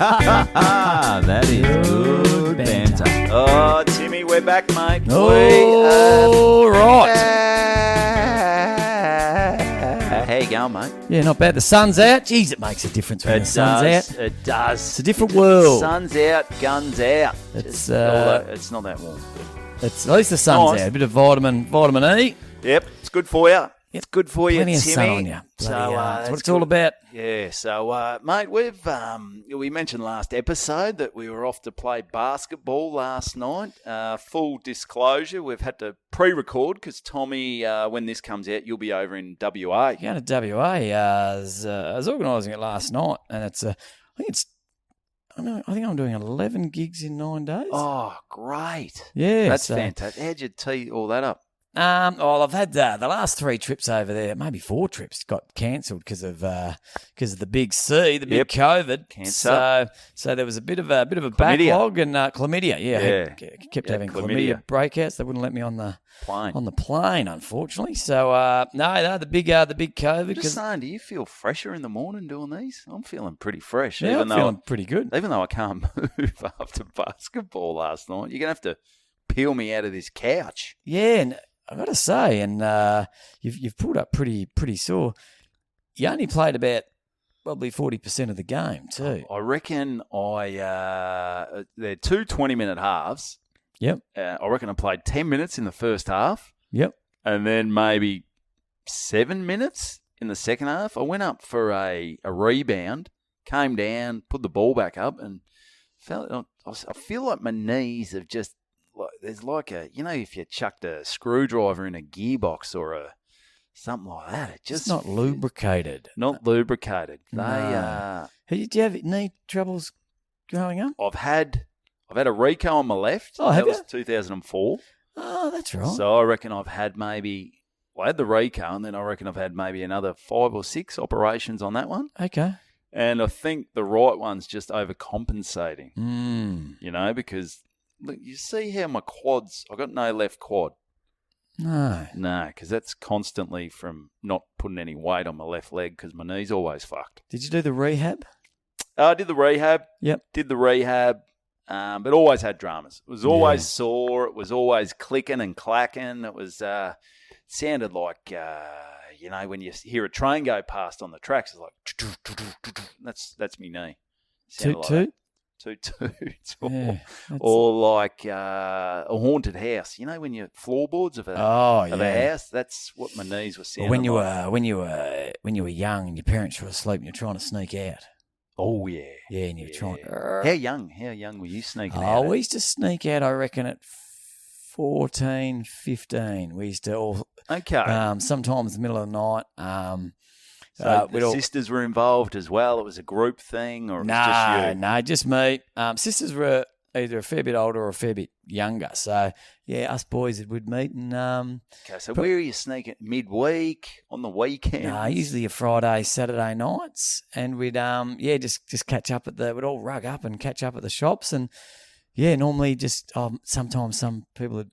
That is good banter. Oh, Timmy, we're back, mate. Right. How you going, mate? Yeah, not bad. The sun's out. Jeez, it makes a difference when the sun's out. It does. It's a different world. Sun's out, guns out. It's it's not that warm. It's at least the sun's Nice. out. A bit of vitamin E. Yep, it's good for you. It's good for you, Plenty of Timmy. sun on you. That's what it's all about. Yeah, so, mate, we mentioned last episode that we were off to play basketball last night. Full disclosure, we've had to pre-record because Tommy, when this comes out, you'll be over in WA. Going to WA. I was organising it last night, and I think I'm doing 11 gigs in 9 days. Oh, great. Yeah. That's fantastic. How'd you tee all that up? I've had the last 3 trips over there, maybe 4 trips, got cancelled because of the big C, the big COVID. Cancer. So there was a bit of a Chlamydia. backlog and chlamydia. Yeah. Kept having chlamydia breakouts. They wouldn't let me on the plane, unfortunately. So no, the big COVID. I'm just saying, do you feel fresher in the morning doing these? I'm feeling pretty fresh. Yeah, I'm feeling pretty good. Even though I can't move after basketball last night, you're gonna have to peel me out of this couch. Yeah. And I've got to say, and you've pulled up pretty sore. You only played about probably 40% of the game too. I reckon they're 2 20-minute halves. Yep. I reckon I played 10 minutes in the first half. Yep. And then maybe 7 minutes in the second half. I went up for a rebound, came down, put the ball back up, and I feel like my knees have just. There's like if you chucked a screwdriver in a gearbox or something like that, it's just not lubricated. Not lubricated. No. Did you have knee troubles growing up? I've had a Rico on my left. Oh, have that was you? 2004. Oh, that's right. So I reckon I've had I had the Rico, and then I reckon I've had maybe another 5 or 6 operations on that one. Okay. And I think the right one's just overcompensating. Because. Look, you see how my quads, I got no left quad. No, because that's constantly from not putting any weight on my left leg because my knee's always fucked. Did you do the rehab? I did the rehab. Yep. Did the rehab, but always had dramas. It was always sore. It was always clicking and clacking. It was sounded like, when you hear a train go past on the tracks, it's like, that's me knee. Toot toot? Toot toot. Or like a haunted house. You know when your floorboards of a house, that's what my knees were sounding when you like. when you were young and your parents were asleep and you're trying to sneak out. Oh yeah. Yeah, and you're trying. How young were you sneaking out? We used to sneak out, I reckon, at 14, 15. We used to all sometimes in the middle of the night. So the sisters were involved as well? It was a group thing, or it was just you? No, just me. Sisters were either a fair bit older or a fair bit younger. So, yeah, us boys would meet. And where are you sneaking? Midweek? On the weekend? No, usually a Friday, Saturday nights. And we'd, just catch up we'd all rug up and catch up at the shops. And, yeah, normally just sometimes some people would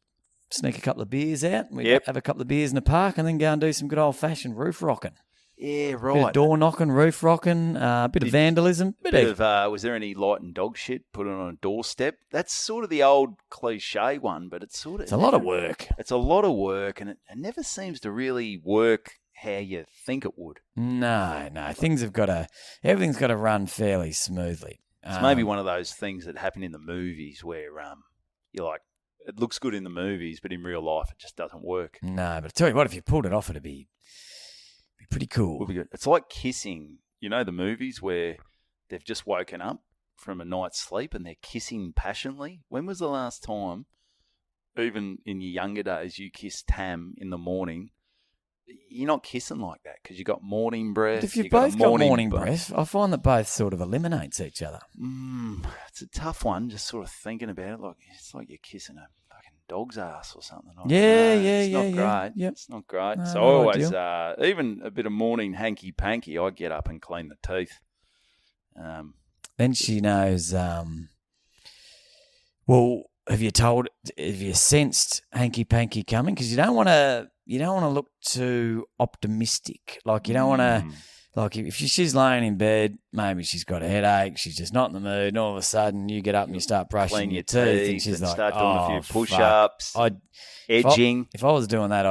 sneak a couple of beers out. And we'd have a couple of beers in the park and then go and do some good old-fashioned roof rocking. Yeah, right. Bit of door knocking, roof rocking, bit of vandalism. Was there any light and dog shit put on a doorstep? That's sort of the old cliche one, but it's a lot of work. It's a lot of work, and it never seems to really work how you think it would. No. Everything's got to run fairly smoothly. It's maybe one of those things that happen in the movies where you're like, it looks good in the movies, but in real life it just doesn't work. No, but I tell you what, if you pulled it off, it'd be pretty cool. Would be good. It's like kissing. You know the movies where they've just woken up from a night's sleep and they're kissing passionately? When was the last time, even in your younger days, you kissed Tam in the morning? You're not kissing like that because you got morning breath. But if you've both got morning breath, I find that both sort of eliminates each other. It's a tough one, just sort of thinking about it. Like it's like you're kissing a fucking dog's ass or something. It's not great. Yep. It's not great. No, so I always, even a bit of morning hanky-panky, I get up and clean the teeth. Then she knows, have you sensed hanky-panky coming? Because you don't want to look too optimistic. Like you don't want to, Like if she's laying in bed, maybe she's got a headache, she's just not in the mood, and all of a sudden you get up and you start brushing Clean your teeth, and she's like, start doing a few push-ups, edging. If I was doing that,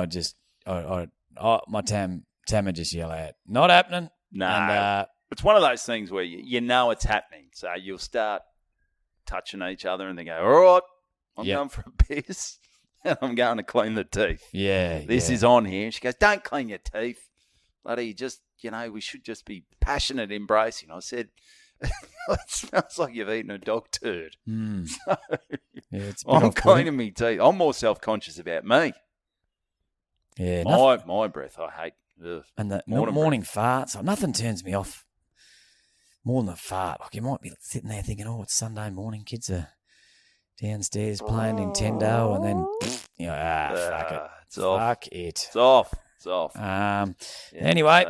my Tam would just yell out, "Not happening." No, and, it's one of those things where you know it's happening, so you'll start touching each other, and they go, "All right, I'm going for a piss, and I'm going to clean the teeth." Yeah, this is on here. She goes, "Don't clean your teeth, bloody, just." We should just be passionate embracing. I said, it smells like you've eaten a dog turd. Mm. So, it's I'm cleaning me teeth. I'm more self-conscious about me. Yeah, my breath, I hate. Ugh. And the morning farts, nothing turns me off more than a fart. Like you might be sitting there thinking, "Oh, it's Sunday morning. Kids are downstairs playing Nintendo," and then fuck it. It's off. Fuck it. It's off. It's off. Anyway,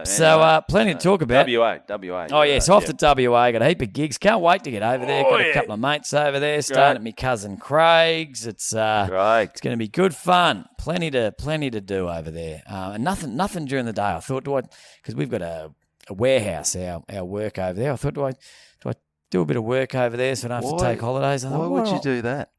plenty to talk about. WA. Oh, yeah, so off to WA. Got a heap of gigs. Can't wait to get over there. Got a couple of mates over there. Starting at my cousin Craig's. It's going to be good fun. Plenty to do over there. And nothing during the day. I thought, because we've got a warehouse, our work over there. I thought, do I do a bit of work over there so I don't have to take holidays? I thought, why would you do that?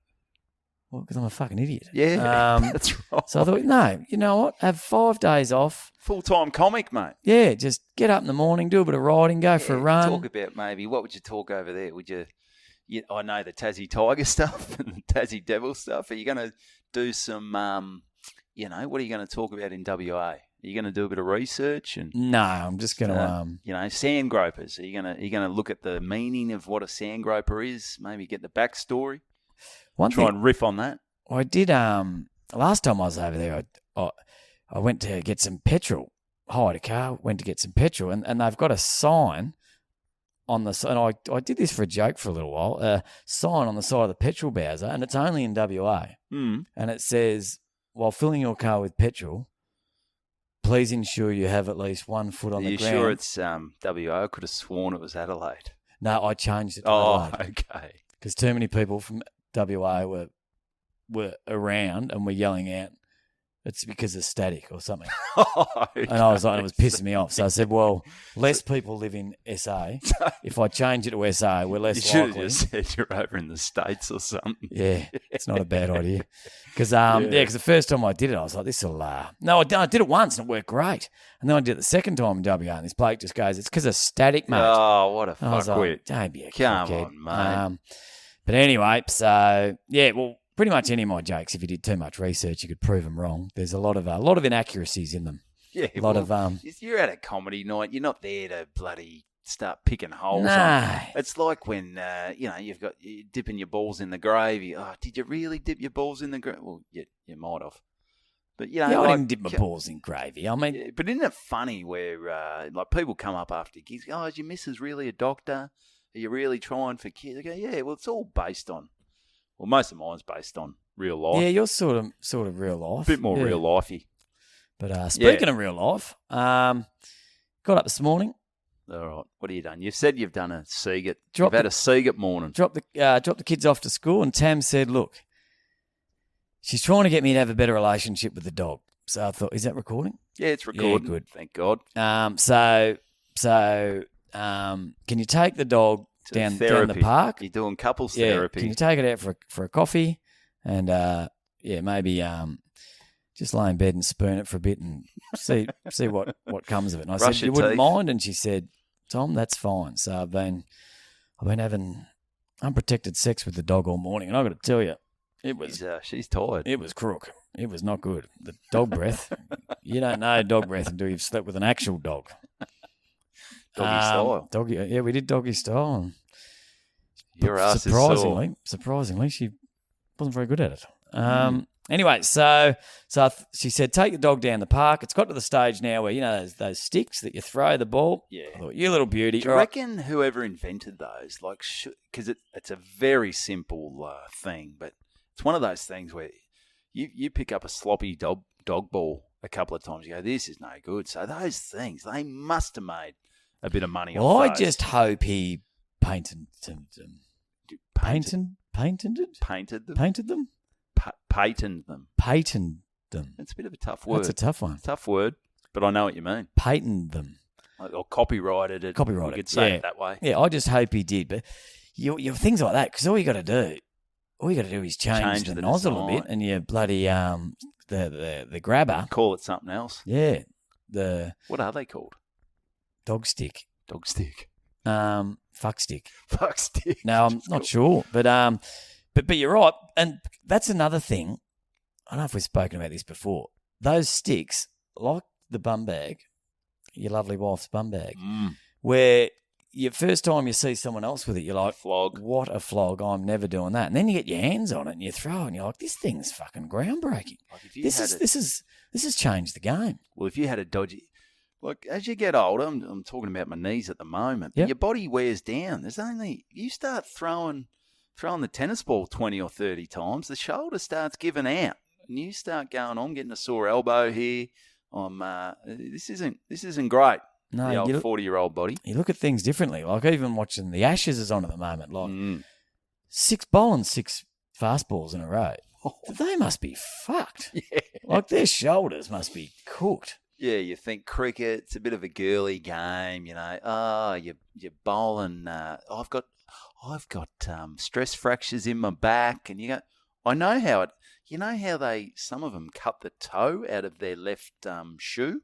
Well, because I'm a fucking idiot. Yeah, that's right. So I thought, no, you know what? Have 5 days off. Full-time comic, mate. Yeah, just get up in the morning, do a bit of riding, go for a run. Talk about maybe, what would you talk over there? Would you I know the Tassie Tiger stuff and the Tassie Devil stuff. Are you going to do some, what are you going to talk about in WA? Are you going to do a bit of research? No, I'm just going to... sand gropers. Are you going to look at the meaning of what a sand groper is? Maybe get the backstory? Try and riff on that. I did. Last time I was over there, I went to get some petrol. Hired a car, went to get some petrol, and they've got a sign on the side. And I did this for a joke for a little while. A sign on the side of the petrol bowser, and it's only in WA. Mm. And it says, "While filling your car with petrol, please ensure you have at least 1 foot on the ground." Are you sure it's WA? I could have sworn it was Adelaide. No, I changed it to Adelaide. Oh, okay. Because too many people from WA were around and were yelling out, "It's because of static or something." Okay. And I was like, it was pissing me off. So I said, well, less people live in SA. If I change it to SA, we're less likely. You should have just said you're over in the States or something. Yeah, it's not a bad idea. Because the first time I did it, I was like, this will... No, I did it once and it worked great. And then I did it the second time in WA, and this bloke just goes, "It's because of static, mate." Oh, what a fuckwit. Like, don't be a Come cockhead. on, mate. But anyway, so, yeah, well, pretty much any of my jokes, if you did too much research, you could prove them wrong. There's a lot of inaccuracies in them. Yeah, you're at a comedy night. You're not there to bloody start picking holes. No. It's like when you're dipping your balls in the gravy. Oh, did you really dip your balls in the gravy? Well, you might have. But I didn't dip my balls in gravy. I mean, yeah, but isn't it funny where people come up after gigs? "Oh, is your missus really a doctor? Are you really trying for kids?" I go, "Yeah, well, it's all based on." Well, most of mine's based on real life. Yeah, you're sort of real life. A bit more real lifey. But speaking of real life, got up this morning. All right, what have you done? You've said you've done a Siegert. You've had a Siegert morning. Dropped the kids off to school, and Tam said, "Look, she's trying to get me to have a better relationship with the dog." So I thought, is that recording? Yeah, it's recording. Yeah, good. Thank God. Can you take the dog down the park? You're doing couples therapy. Can you take it out for a coffee? And maybe just lay in bed and spoon it for a bit and see what comes of it. And I said, "You wouldn't mind?" And she said, "Tom, that's fine." So I've been having unprotected sex with the dog all morning, and I've got to tell you, it was she's tired. It was crook. It was not good. The dog breath. You don't know dog breath until you've slept with an actual dog. Doggy style. Yeah, we did doggy style. And your ass is sore. Surprisingly, she wasn't very good at it. Anyway, so she said, "Take the dog down the park." It's got to the stage now where, those sticks that you throw the ball. Yeah. I thought, you little beauty. Do you reckon whoever invented those, because it's a very simple thing, but it's one of those things where you pick up a sloppy dog ball a couple of times, you go, "This is no good." So those things, they must have made a bit of money off those. I just hope he painted them. Painted them? Patented them. Patented them. It's a bit of a tough word. That's a tough one. Tough word, but I know what you mean. Patent them. Or copyrighted it. Copyrighted, You could say yeah. it that way. Yeah, I just hope he did. But you things like that, because all you got to do is change the nozzle a bit, and you bloody the grabber. Call it something else. Yeah, What are they called? dog stick. Dog stick. Fuck stick. Fuck stick. No, I'm not sure, but you're right, and that's another thing. I don't know if we've spoken about this before. Those sticks, like the bum bag, your lovely wife's bum bag, where your first time you see someone else with it, you're like, flog. What a flog, I'm never doing that. And then you get your hands on it and you throw it and you're like, this thing's fucking groundbreaking. Like This has changed the game. Well, if you had a dodgy... Like, as you get older, I'm talking about my knees at the moment, Yep. your body wears down. You start throwing the tennis ball 20 or 30 times, the shoulder starts giving out. And you start going, I'm getting a sore elbow here. This isn't great. No, the old 40-year-old body. You look at things differently. Like even watching the Ashes is on at the moment. Like 6 bowling 6 fastballs in a row. They must be fucked. Yeah. Like their shoulders must be cooked. Yeah, you think cricket, it's a bit of a girly game, you know. Oh, you're bowling. I've got stress fractures in my back, and you go. I know how it. You know how some of them cut the toe out of their left shoe.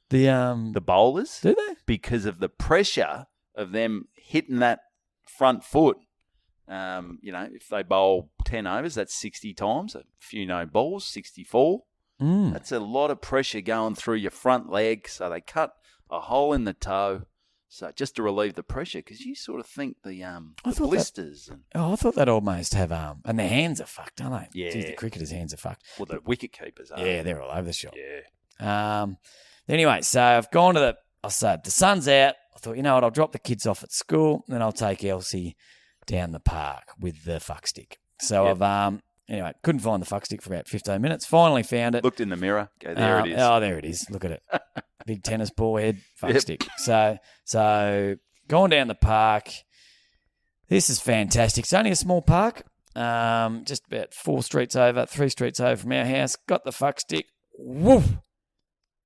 The bowlers, do they? Because of the pressure of them hitting that front foot. If they bowl 10 overs, that's 60 times. A few no balls, 64. That's a lot of pressure going through your front leg. So they cut a hole in the toe, so just to relieve the pressure. Because you sort of think the blisters. I thought they'd almost have and their hands are fucked, aren't they? Yeah. Jeez, the cricketers' hands are fucked. Well, the wicket keepers are. Yeah, they're all over the shop. Yeah. Anyway, so I've gone to I said the sun's out. I thought, you know what? I'll drop the kids off at school, and then I'll take Elsie down the park with the fuck stick. So I've Anyway, couldn't find the fuck stick for about 15 minutes. Finally found it. Looked in the mirror. Go, there it is. Oh, there it is. Look at it. Big tennis ball head fuck stick. So going down the park. This is fantastic. It's only a small park. Just about 3 streets over from our house. Got the fuck stick. Woof.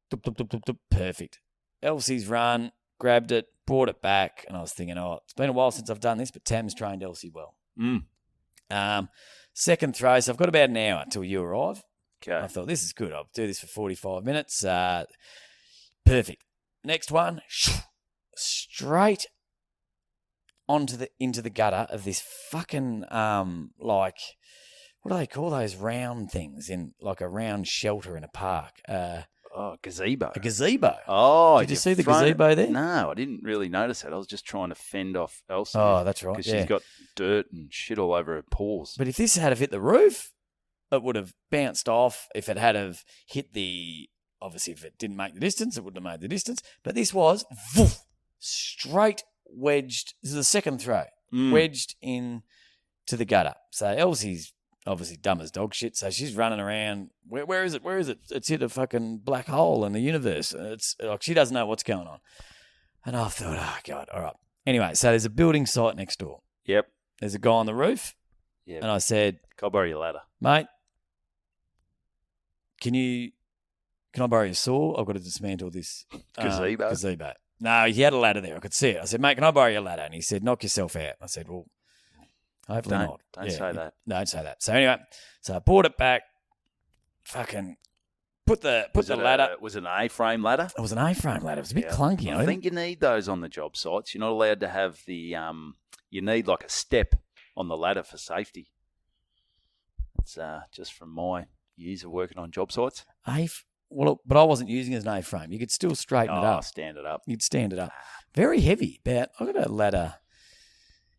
Dup, dup, dup, dup, dup. Perfect. Elsie's run. Grabbed it. Brought it back. And I was thinking, it's been a while since I've done this, but Tam's trained Elsie well. Second throw, so I've got about an hour until you arrive. Okay. I thought, this is good. I'll do this for 45 minutes. Perfect. Next one, straight into the gutter of this fucking, what do they call those round things in, like a round shelter in a park? Gazebo. A gazebo. Oh, did you see the gazebo there? No, I didn't really notice that. I was just trying to fend off Elsie. Oh, that's right. Because she's got dirt and shit all over her paws. But if this had have hit the roof, it would have bounced off. If it had have hit obviously if it didn't make the distance, it wouldn't have made the distance. But this was straight wedged. This is the second throw. Wedged in to the gutter. So Elsie's obviously dumb as dog shit, so she's running around. Where is it? Where is it? It's hit a fucking black hole in the universe. It's like she doesn't know what's going on. And I thought, oh, God, all right. Anyway, so there's a building site next door. Yep. There's a guy on the roof. Yep. And I said, can I borrow your ladder? Mate, can I borrow your saw? I've got to dismantle this gazebo. No, he had a ladder there. I could see it. I said, mate, can I borrow your ladder? And he said, knock yourself out. I said, well, hopefully not. Don't say that. No, don't say that. So anyway, I brought it back. Fucking put the ladder. Was it an A-frame ladder? It was an A-frame ladder. It was a bit clunky. I think you need those on the job sites. You're not allowed to have the you need like a step on the ladder for safety. It's just from my years of working on job sites. But I wasn't using it as an A-frame. You could still straighten it up. Stand it up. You'd stand it up. Very heavy. I got a ladder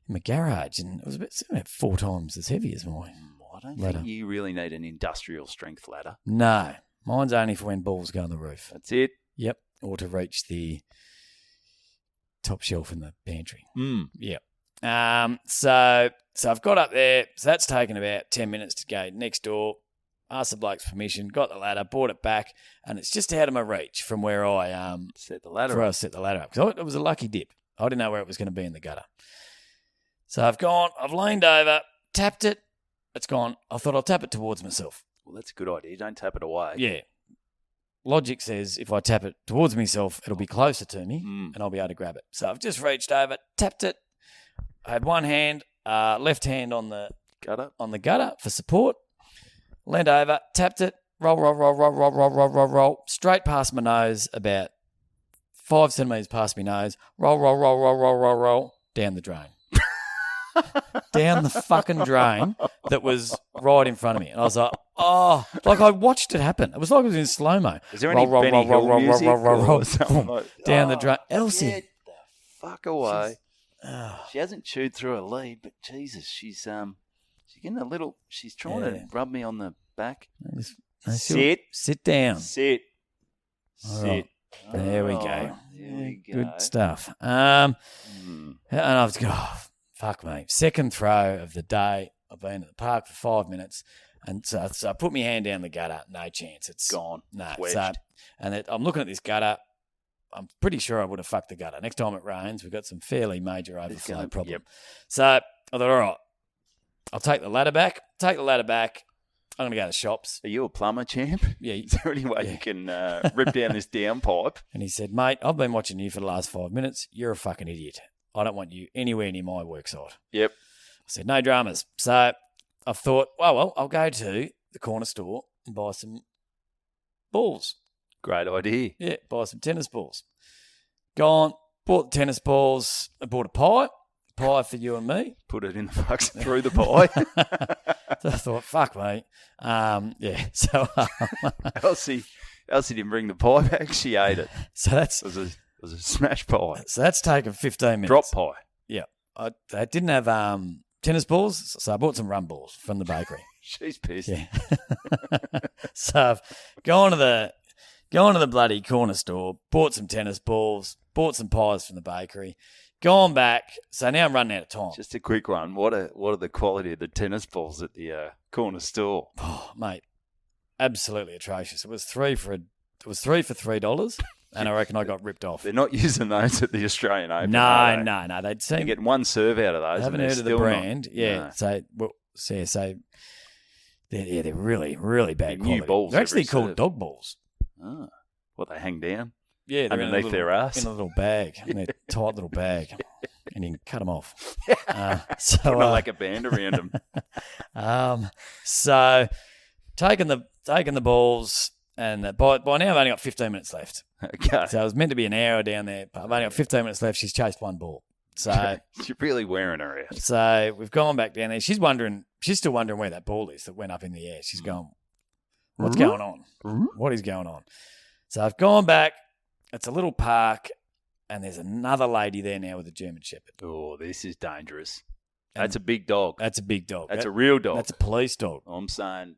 in my garage, and it was about 4 times as heavy as mine. I don't think you really need an industrial strength ladder. No. Mine's only for when balls go on the roof. That's it. Yep. Or to reach the top shelf in the pantry. Yep. So I've got up there. So that's taken about 10 minutes to go next door. Asked the bloke's permission, got the ladder, brought it back, and it's just out of my reach from where I set the ladder up. I set the ladder up. So it was a lucky dip. I didn't know where it was going to be in the gutter. So I've leaned over, tapped it. It's gone. I thought I'll tap it towards myself. Well, that's a good idea. Don't tap it away. Yeah. logic says if I tap it towards myself, it'll be closer to me and I'll be able to grab it. So I've just reached over, tapped it. I had one hand, left hand on the gutter for support. Leaned over, tapped it, roll, straight past my nose, about 5 centimetres past my nose, roll, down the drain. Down the fucking drain that was right in front of me. And I was like, oh, like I watched it happen. It was like it was in slow-mo. Is there any Benny Hill music or something like down the drain. Elsie. Get the fuck away. She hasn't chewed through her lead, but Jesus, she's getting a little, she's trying to rub me on the back. Sit down. Sit. Right. There we go. There we go. Good stuff. And I've got, fuck me. Second throw of the day. I've been at the park for 5 minutes. And so I put my hand down the gutter. No chance. It's gone. No. Wedged. I'm looking at this gutter. I'm pretty sure I would have fucked the gutter. Next time it rains, we've got some fairly major overflow problem. Yep. So I thought, all right, I'll take the ladder back. I'm going to go to the shops. Are you a plumber, champ? Yeah. Is there any way you can rip down this downpipe? And he said, mate, I've been watching you for the last 5 minutes. You're a fucking idiot. I don't want you anywhere near my work site. Yep. I said, no dramas. So I thought, well, I'll go to the corner store and buy some balls. Great idea. Yeah, buy some tennis balls. Gone, bought the tennis balls. I bought a pie for you and me. Put it in the fucks through the pie. So I thought, fuck me. So Elsie didn't bring the pie back. She ate it. So it was a smash pie. So that's taken 15 minutes. Drop pie. Yeah. I didn't have tennis balls, so I bought some rum balls from the bakery. She's pissed. Yeah. So I've gone to the bloody corner store, bought some tennis balls, bought some pies from the bakery, gone back. So now I'm running out of time. Just a quick one. What are the quality of the tennis balls at the corner store? Oh, mate, absolutely atrocious. It was three for $3, and I reckon I got ripped off. They're not using those at the Australian Open. No. They'd seem. You're getting one serve out of those. I haven't heard of the brand. Yeah. No. So they're really, really bad quality. New balls. They're actually called dog balls. Oh, what, they hang down? Yeah, they're underneath their ass. In a little bag, in a tight little bag, and you can cut them off. Put like a band around them. So taking the balls, and by now I've only got 15 minutes left. Okay. So it was meant to be an hour down there, but I've only got 15 minutes left. She's chased one ball. So you're really wearing her out. So we've gone back down there. She's still wondering where that ball is that went up in the air. She's going, what's going on? What is going on? So I've gone back. It's a little park, and there's another lady there now with a German Shepherd. Oh, this is dangerous. That's a big dog. That's a big dog. That's a real dog. That's a police dog. I'm saying,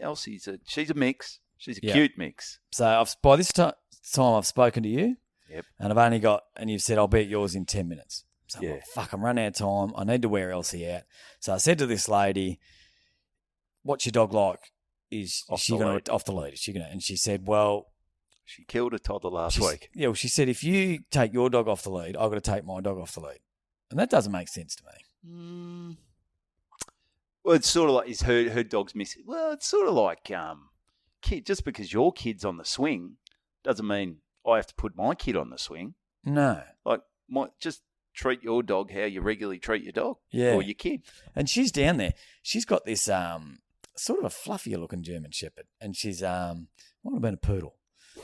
Elsie's she's a mix. She's a cute mix. So by this time I've spoken to you. Yep. And you've said I'll be at yours in 10 minutes. So I'm running out of time. I need to wear Elsie out. So I said to this lady, what's your dog like? Is she going to off the lead? Is she going to? And she said, well, she killed a toddler last week. Yeah, well, she said, if you take your dog off the lead, I've got to take my dog off the lead. And that doesn't make sense to me. Well, it's sort of like her dog's missing. Well, it's sort of like kid. Just because your kid's on the swing doesn't mean I have to put my kid on the swing. No. Like, just treat your dog how you regularly treat your dog or your kid. And she's down there. She's got this sort of a fluffier looking German Shepherd. And she's, might have been a poodle.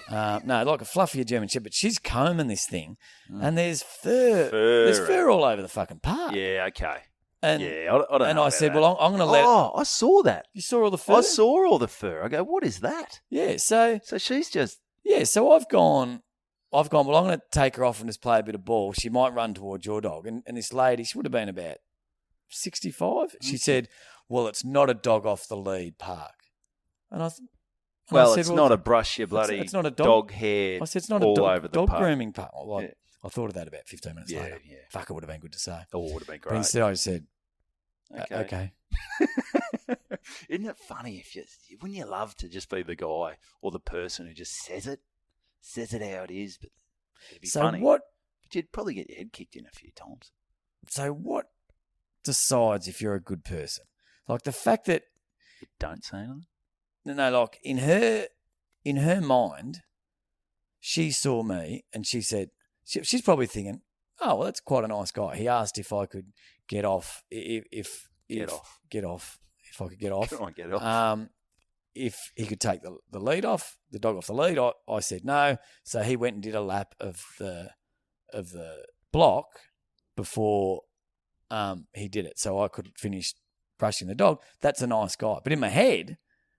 No, like a fluffier German Shepherd. She's combing this thing, and there's fur. There's fur all over the fucking park. Yeah, okay. And, I don't know. And I said, well, I'm going to let... Oh, I saw that. You saw all the fur? I saw all the fur. I go, what is that? Yeah, so she's just... Yeah, so I've gone, well, I'm going to take her off and just play a bit of ball. She might run towards your dog. And this lady, she would have been about 65. She said, well, it's not a dog off the lead park. And I said, it's not a brush your bloody it's not a dog hair. I said, it's not all a over the dog park. grooming park. Well, I thought of that about 15 minutes later. Yeah. Fuck, it would have been good to say. Oh, it would have been great. But instead I just said, okay. Isn't it funny when you love to just be the guy or the person who just says it how it is, but it'd be funny. But you'd probably get your head kicked in a few times. So what decides if you're a good person? Like the fact that you don't say anything? No, like in her in her mind, she saw me and she said, she's probably thinking, oh, well, that's quite a nice guy. He asked if I could get off, if I could get off. Come on, get off. If he could take the lead off, the dog off the lead. I said no. So he went and did a lap of the block before he did it. So I could finish brushing the dog. That's a nice guy. But in my head,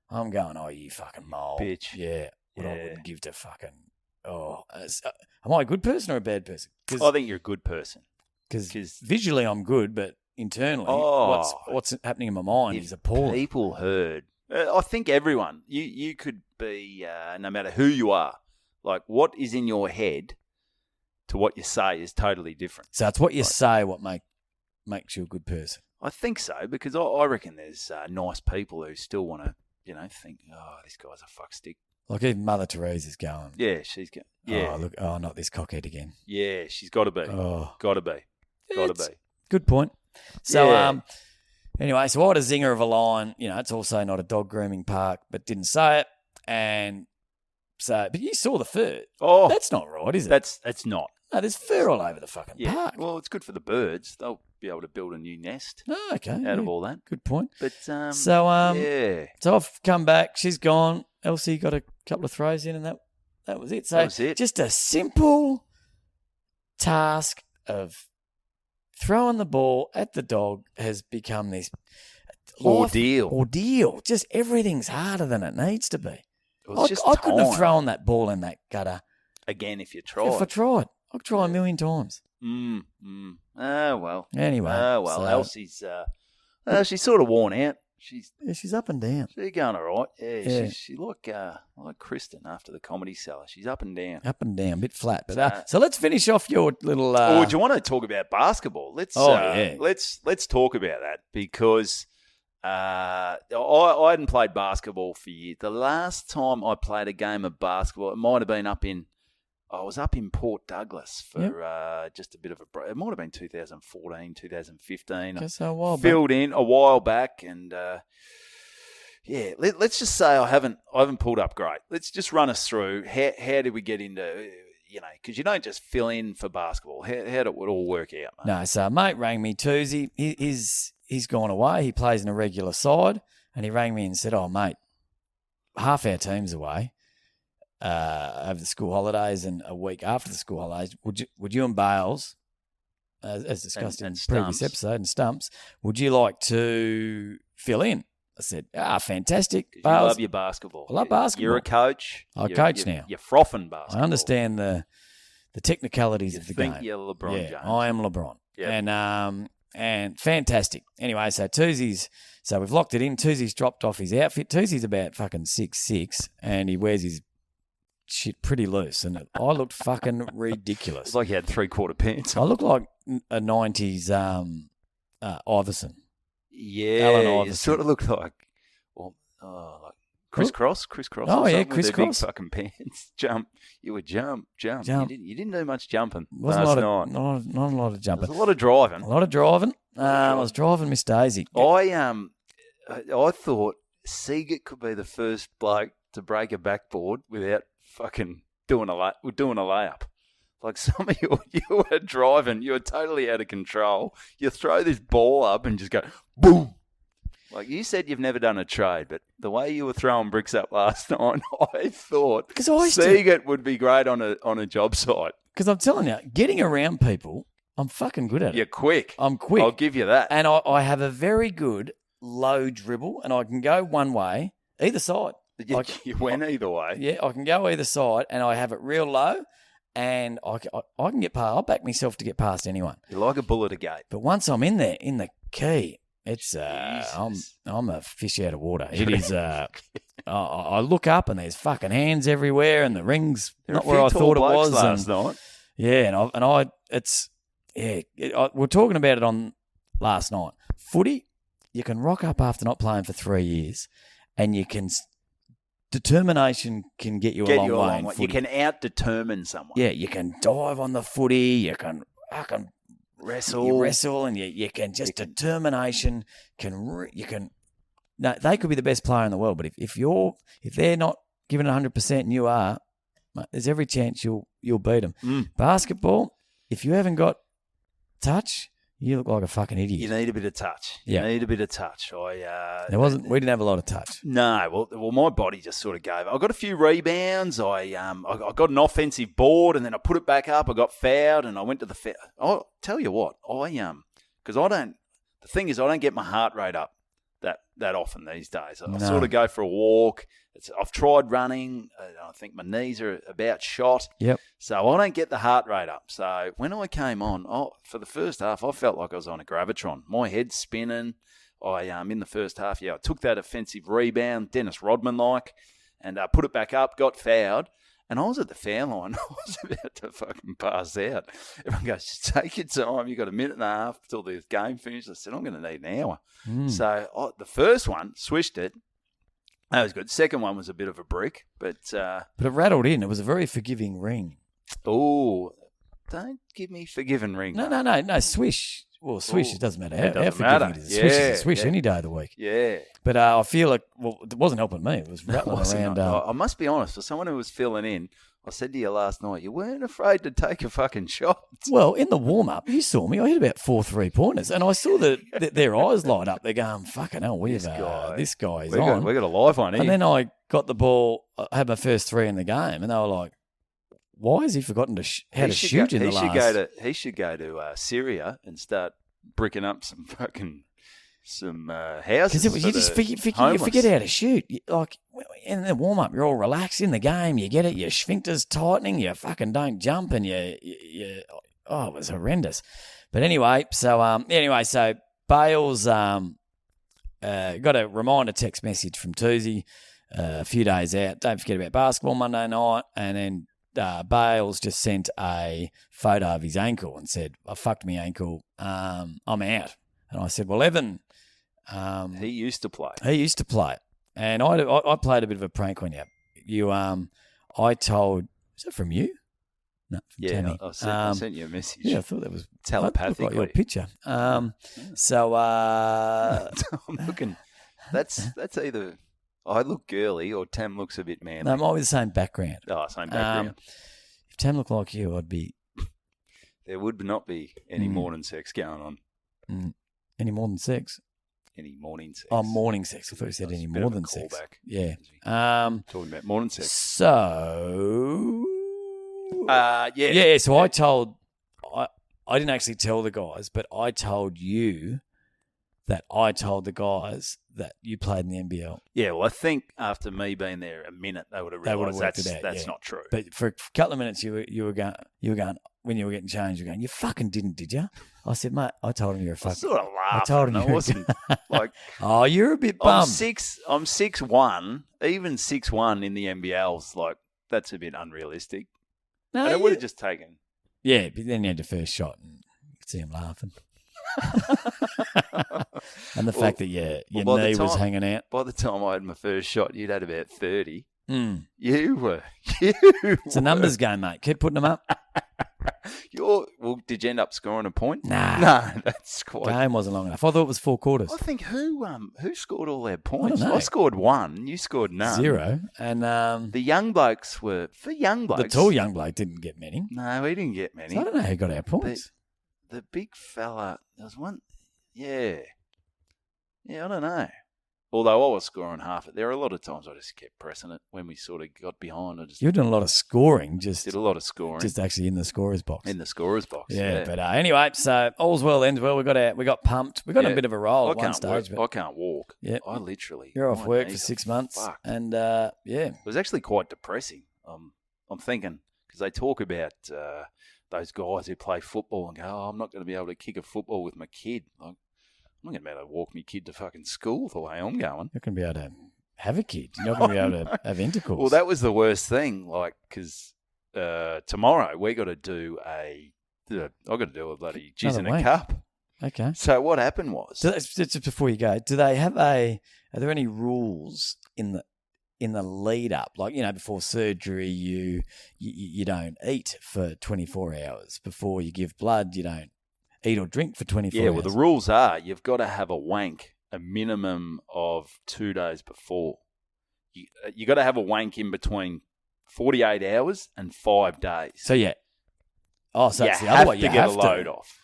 I'm going, oh, you fucking mole. Bitch. Yeah. What I wouldn't give to fucking, am I a good person or a bad person? I think you're a good person. Because visually I'm good, but internally, what's happening in my mind is appalling. People heard. I think everyone, you could be, no matter who you are, like what is in your head to what you say is totally different. So it's what you say what makes you a good person. I think so, because I reckon there's nice people who still want to, think, oh, this guy's a fuck stick. Like even Mother Teresa's going. Yeah, she's going. Yeah. Oh, look, not this cockhead again. Yeah, she's got to be. Oh. Got to be. Got to be. Good point. So, anyway, so I had a zinger of a line. It's also not a dog grooming park, but didn't say it. And so, but you saw the fur. Oh. That's not right, is it? That's not. No, there's fur all over the fucking park. Well, it's good for the birds. They'll be able to build a new nest. Oh, okay. Out of all that. Good point. But, So I've come back. She's gone. Elsie got a couple of throws in, and that was it. So that was it. Just a simple task of throwing the ball at the dog has become this ordeal. Just everything's harder than it needs to be. I couldn't have thrown that ball in that gutter again if you tried. If I tried, I'd try a million times. Oh well. Anyway. Oh well. So, Elsie's she's sort of worn out. She's up and down. She's going all right. Yeah. She's like Kristen after the Comedy Cellar. She's up and down. Up and down, a bit flat. But so let's finish off your little. Do you want to talk about basketball? Let's talk about that because I hadn't played basketball for years. The last time I played a game of basketball, it might have been I was up in Port Douglas for just a bit of a break. It might have been 2014, 2015. Just a while filled in a while back, and let's just say I haven't pulled up great. Let's just run us through how did we get into because you don't just fill in for basketball. How did it all work out, mate? No, so mate rang me Oozy. He's gone away. He plays in a regular side, and he rang me and said, "Oh, mate, half our team's away." Over the school holidays and a week after the school holidays, would you and Bales, as discussed in the previous episode, and Stumps, would you like to fill in? I said, fantastic. Bales, you love your basketball. I love basketball. You're a coach. I coach now. You're frothing basketball. I understand the technicalities of the game. You think you're LeBron James. I am LeBron. Yep. And fantastic. Anyway, so we've locked it in. Toozy's dropped off his outfit. Toozy's about fucking 6'6", and he wears his shit pretty loose, and I looked fucking ridiculous. It's like you had 3/4 pants. I look like a 90s Iverson. Yeah, Allen Iverson. You sort of look like, like crisscross. Oh yeah, crisscross. Big fucking pants. Jump. You would jump. You didn't do much jumping last night. Not a lot of jumping. There's a lot of driving. I was driving Miss Daisy. I thought Siegert could be the first bloke to break a backboard without fucking doing a layup. Like some of you were driving, you were totally out of control. You throw this ball up and just go boom. Like you said, you've never done a trade, but the way you were throwing bricks up last night, I thought Siegert would be great on a job site. Because I'm telling you, getting around people, I'm fucking good at it. You're quick. I'm quick. I'll give you that. And I have a very good low dribble, and I can go one way, either side. You went either way. Yeah, I can go either side, and I have it real low, and I can get past. I'll back myself to get past anyone. You're like a bull at a gate. But once I'm in there, in the key, it's I'm a fish out of water. It is. I look up and there's fucking hands everywhere, and the ring's not where I thought it was. Last night. Yeah, we're talking about it on last night. Footy, you can rock up after not playing for 3 years, and you can. Determination can get you a long way. You can out-determine someone. Yeah, you can dive on the footy. You can wrestle, and you can just determination can. No, they could be the best player in the world, but if they're not giving it 100% and you are, mate, there's every chance you'll beat them. Basketball, if you haven't got touch, you look like a fucking idiot. You need a bit of touch. We didn't have a lot of touch. No, well, my body just sort of gave. I got a few rebounds. I got an offensive board, and then I put it back up. I got fouled, and I went to the foul. I'll tell you what, because I don't. The thing is, I don't get my heart rate up that often these days. I sort of go for a walk. I've tried running. I think my knees are about shot. Yep. So I don't get the heart rate up. So when I came on, for the first half, I felt like I was on a gravitron. My head's spinning. In the first half, I took that offensive rebound, Dennis Rodman-like, and put it back up, got fouled. And I was at the foul line. I was about to fucking pass out. Everyone goes, just take your time. You've got a minute and a half till the game finishes. I said, I'm going to need an hour. So the first one, swished it. That was good. Second one was a bit of a brick. But it rattled in. It was a very forgiving ring. Oh, don't give me forgiving ring. No, swish. Well, swish, it doesn't matter. How forgiving it is. Swish is a swish any day of the week. Yeah. But I feel like, it wasn't helping me. It was rattling around. I must be honest, for someone who was filling in, I said to you last night, you weren't afraid to take a fucking shot. Well, in the warm-up, you saw me. I hit about 4 3-pointers, and I saw their eyes light up. They're going, fucking hell, this guy is on. We got a live one here. And then I got the ball, I had my first 3 in the game, and they were like, why has he forgotten how to shoot in the last? He should go to Syria and start bricking up some houses. Because you just forget how to shoot. Like in the warm up, you're all relaxed. In the game, you get it. Your sphincter's tightening. You fucking don't jump, and it was horrendous. But anyway, so Bales got a reminder text message from Oozy a few days out. Don't forget about basketball Monday night, and then Bales just sent a photo of his ankle and said, I fucked my ankle. I'm out. And I said, well, Evan. He used to play. And I played a bit of a prank on you. I told, is that from you? No, from Tammy. I sent you a message. Yeah, I thought that was telepathically. Like your picture. I'm looking. That's either I look girly or Tam looks a bit manly. No, I'm always the same background. Oh, same background. If Tam looked like you, I'd be. There would not be any morning sex going on. Any more than sex? Any morning sex. Oh, morning sex. I thought you said any more than sex. Yeah. Talking about morning sex. So. Yeah. Yeah, so I didn't actually tell the guys, but I told you that I told the guys that you played in the NBL. Yeah, well, I think after me being there a minute, they would have realised that's not true. But for a couple of minutes, you were going when you were getting changed, you were going, you fucking didn't, did you? I said, mate, I told him you're a fucking. I sort of laughed. I told him I wasn't like. Oh, you're a bit bummed. I'm 6'1". Even 6'1" in the NBL's like that's a bit unrealistic. No, and it would have just taken. Yeah, but then you had the first shot and you could see him laughing. And the fact that your knee was hanging out. By the time I had my first shot, you'd had about 30. You were. It's a numbers game, mate. Keep putting them up. Did you end up scoring a point? Nah. No, that's quite. Game wasn't long enough. I thought it was 4 quarters. I think who scored all their points? I don't know. I scored 1. You scored none. 0. And the young blokes were for young blokes. The tall young bloke didn't get many. No, he didn't get many. So I don't know who got our points. The big fella. There was one. Yeah. Yeah, I don't know. Although I was scoring half it. There were a lot of times I just kept pressing it when we sort of got behind. You were doing a lot of scoring. Did a lot of scoring. Just actually in the scorer's box. In the scorer's box, yeah. But anyway, so all's well ends well. We got pumped. We got a bit of a roll at one stage. I can't walk. Yeah. I literally. You're off work for 6 months. Fuck. And, It was actually quite depressing. I'm thinking, because they talk about those guys who play football and go, I'm not going to be able to kick a football with my kid. Like, I'm not going to be able to walk my kid to fucking school the way I'm going. You're not going to be able to have a kid. You're not going to be able to have intercourse. Well, that was the worst thing, like, because tomorrow we got to do I've got to do a bloody jizz in a cup. Okay. So what happened was... Just before you go, do they have are there any rules in the lead up? Like, before surgery, you don't eat for 24 hours. Before you give blood, you don't eat or drink for 24 hours. Yeah, well, the rules are you've got to have a wank a minimum of 2 days before. you got to have a wank in between 48 hours and 5 days. So, yeah. Oh, so that's you the other have way. to get a load off.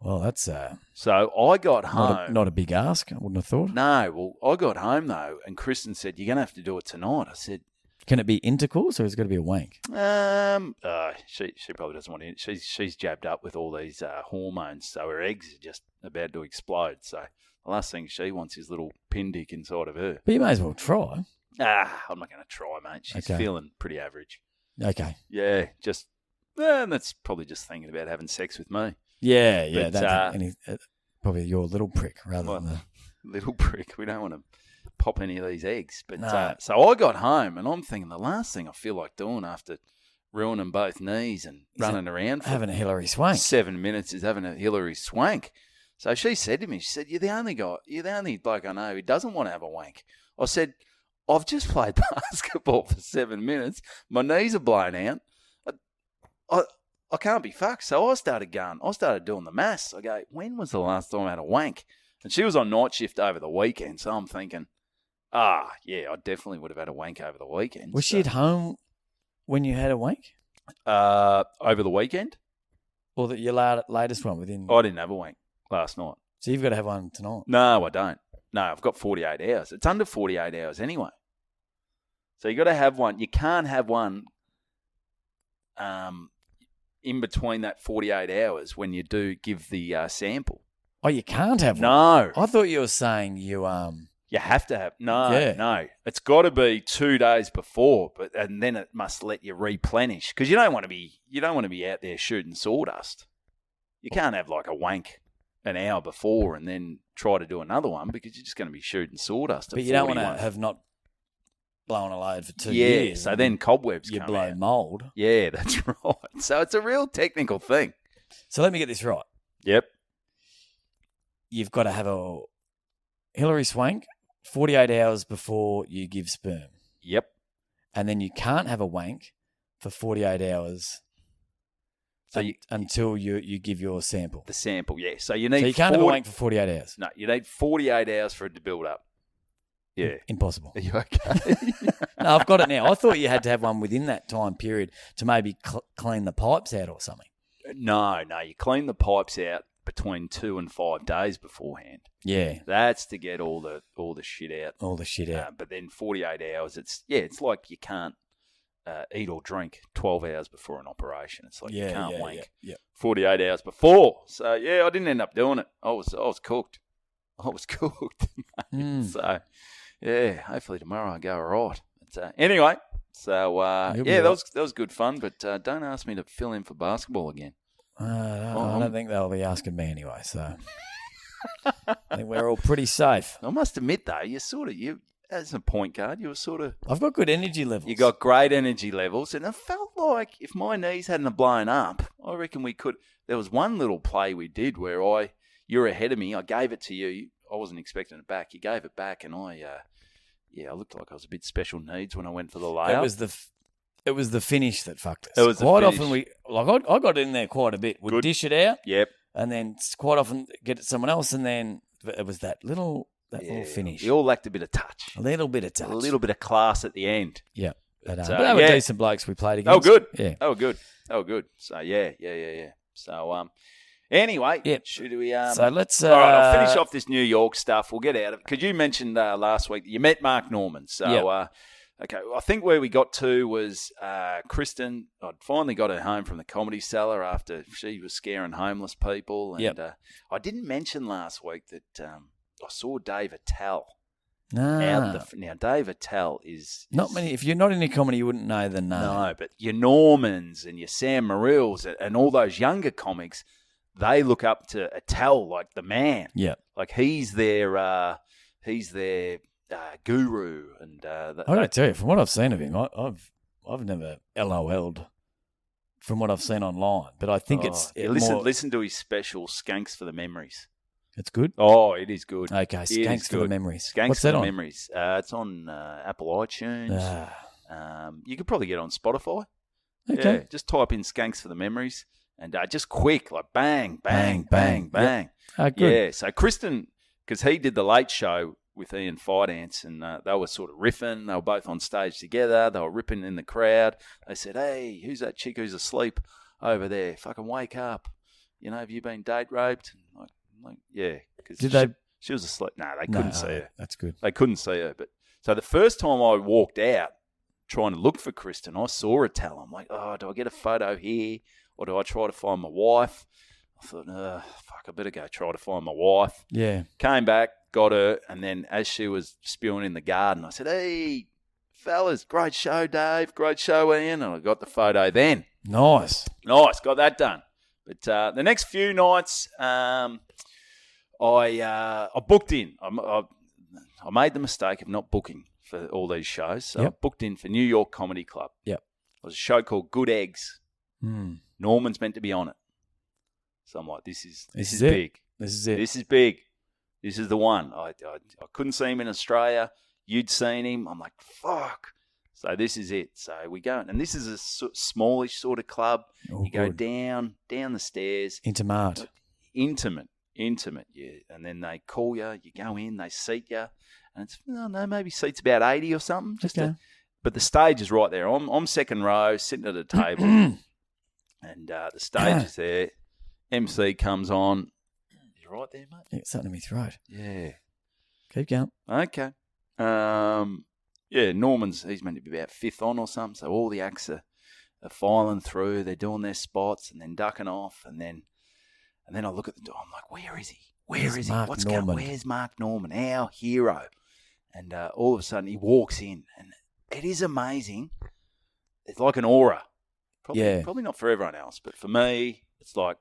Well, that's So I got home. not a big ask, I wouldn't have thought. No, well, I got home, though, and Kristen said, you're going to have to do it tonight. I said, can it be intercourse or is it got to be a wank? She probably doesn't want to. She's jabbed up with all these hormones, so her eggs are just about to explode. So the last thing she wants is little pin dick inside of her. But you may as well try. I'm not going to try, mate. She's feeling pretty average. Okay. Yeah, that's probably just thinking about having sex with me. Yeah. But, don't think probably your little prick rather than the little prick. We don't want to pop any of these eggs. But No. so I got home and I'm thinking the last thing I feel like doing after ruining both knees and running around for having a Hillary swank. 7 minutes is having a Hillary swank. So she said to me, she said, you're the only bloke I know who doesn't want to have a wank. I said, I've just played basketball for 7 minutes. My knees are blown out. I can't be fucked. So I started doing the maths. I go, when was the last time I had a wank? And she was on night shift over the weekend. So I'm thinking, yeah, I definitely would have had a wank over the weekend. Was she at home when you had a wank? Over the weekend? Or that your latest one within... I didn't have a wank last night. So you've got to have one tonight? No, I don't. No, I've got 48 hours. It's under 48 hours anyway. So you got to have one. You can't have one in between that 48 hours when you do give the sample. Oh, you can't have one? No. I thought you were saying you... You have to have... No. It's got to be 2 days before, and then it must let you replenish because you don't want to be out there shooting sawdust. You can't have like a wank an hour before and then try to do another one because you're just going to be shooting sawdust. But you don't want to have not blown a load for 2 years. Yeah, so then cobwebs you come blow out. mould. Yeah, that's right. So it's a real technical thing. So let me get this right. Yep. You've got to have a Hillary swank 48 hours before you give sperm. Yep. And then you can't have a wank for 48 hours until you give your sample. The sample, yeah. So you need. So you can't have a wank for 48 hours. No, you need 48 hours for it to build up. Yeah. Impossible. Are you okay? No, I've got it now. I thought you had to have one within that time period to maybe clean the pipes out or something. No. You clean the pipes out between 2 and 5 days beforehand. Yeah. That's to get all the shit out. All the shit out. But then 48 hours, it's like you can't eat or drink 12 hours before an operation. It's like you can't wank 48 hours before. So, yeah, I didn't end up doing it. I was cooked. So, yeah, hopefully tomorrow I go all right. But, anyway, so, that was good fun, but don't ask me to fill in for basketball again. I don't think they'll be asking me anyway, so I think we're all pretty safe. I must admit, though, you as a point guard, you were sort of... I've got good energy levels. You got great energy levels, and it felt like if my knees hadn't blown up, I reckon we could... There was one little play we did where you're ahead of me, I gave it to you, I wasn't expecting it back, you gave it back, and I looked like I was a bit special needs when I went for the layup. It was the finish that fucked us. It was quite the finish. often I got in there quite a bit. We'd dish it out. Yep. And then quite often get it to someone else, and then it was that little finish. We all lacked a bit of touch. A little bit of touch. A little bit of class at the end. Yeah. But they were decent blokes we played against. Oh, good. Yeah. Oh, good. So, yeah. So, anyway, should we... so let's... all right, I'll finish off this New York stuff. We'll get out of it. Because you mentioned last week that you met Mark Norman. So, okay, I think where we got to was Kristen. I'd finally got her home from the Comedy Cellar after she was scaring homeless people. And I didn't mention last week that I saw Dave Attell. Now, Dave Attell is... Not many... If you're not into comedy, you wouldn't know the name. No, but your Normans and your Sam Morrills and all those younger comics, they look up to Attell like the man. Yeah. Like he's their guru. And I got to tell you, from what I've seen of him, I've never LOL'd from what I've seen online, but I think listen to his special, Skanks for the Memories. It's good? Oh, it is good. Okay, Skanks for the Memories. Skanks What's for that the on? Memories. It's on Apple iTunes. You could probably get it on Spotify. Okay. Yeah, just type in Skanks for the Memories and just quick, like bang, bang, bang, bang. Good. Yeah, so Kristen, because he did the Late Show with Ian Fidance, and they were sort of riffing. They were both on stage together. They were ripping in the crowd. They said, "Hey, who's that chick who's asleep over there? Fucking wake up. Have you been date raped?" And like yeah. Because she was asleep. No, they couldn't see her. That's good. They couldn't see her. But so the first time I walked out trying to look for Kristen, I saw her tell. I'm like, oh, do I get a photo here? Or do I try to find my wife? I thought, fuck, I better go try to find my wife. Yeah. Came back, got her, and then as she was spewing in the garden, I said, "Hey, fellas, great show, Dave. Great show, Ian." And I got the photo then. Nice. Got that done. But the next few nights, I booked in. I made the mistake of not booking for all these shows. So I booked in for New York Comedy Club. Yep. It was a show called Good Eggs. Mm. Norman's meant to be on it. So I'm like, this is This is big. This is it. This is big. This is the one. I couldn't see him in Australia. You'd seen him. I'm like, fuck. So this is it. So we go. And this is a smallish sort of club. Oh, you go down the stairs. Intimate. Intimate, yeah. And then they call you. You go in. They seat you. And it's, maybe seats about 80 or something. But the stage is right there. I'm second row, sitting at a table. And the stage is there. MC comes on. You right there, mate? Yeah, it's something in my throat. Yeah. Keep going. Okay. Norman's, he's meant to be about fifth on or something. So all the acts are filing through. They're doing their spots and then ducking off. And then I look at the door. I'm like, where is he? Where's he? Mark What's Norman? going on? Where's Mark Norman, our hero? And all of a sudden he walks in. And it is amazing. It's like an aura. Probably not for everyone else. But for me, it's like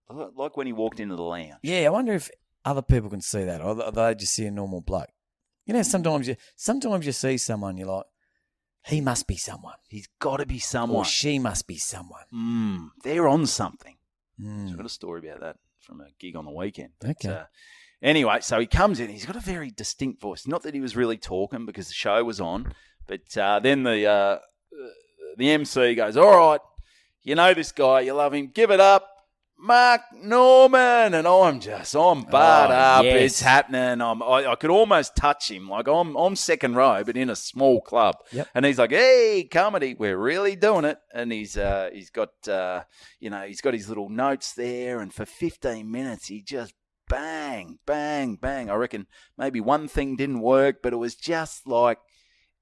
when he walked into the lounge. Yeah, I wonder if other people can see that, or they just see a normal bloke. Sometimes you see someone, you're like, he must be someone. He's got to be someone. Or she must be someone. They're on something. Mm. So I've got a story about that from a gig on the weekend. Okay. Anyway, so he comes in. He's got a very distinct voice. Not that he was really talking because the show was on, but then the MC goes, "All right, you know this guy, you love him. Give it up. Mark Norman." And I'm barred up. Yes. It's happening. I could almost touch him. Like I'm second row, but in a small club. Yep. And he's like, "Hey, comedy, we're really doing it." And he's got he's got his little notes there. And for 15 minutes, he just bang, bang, bang. I reckon maybe one thing didn't work, but it was just like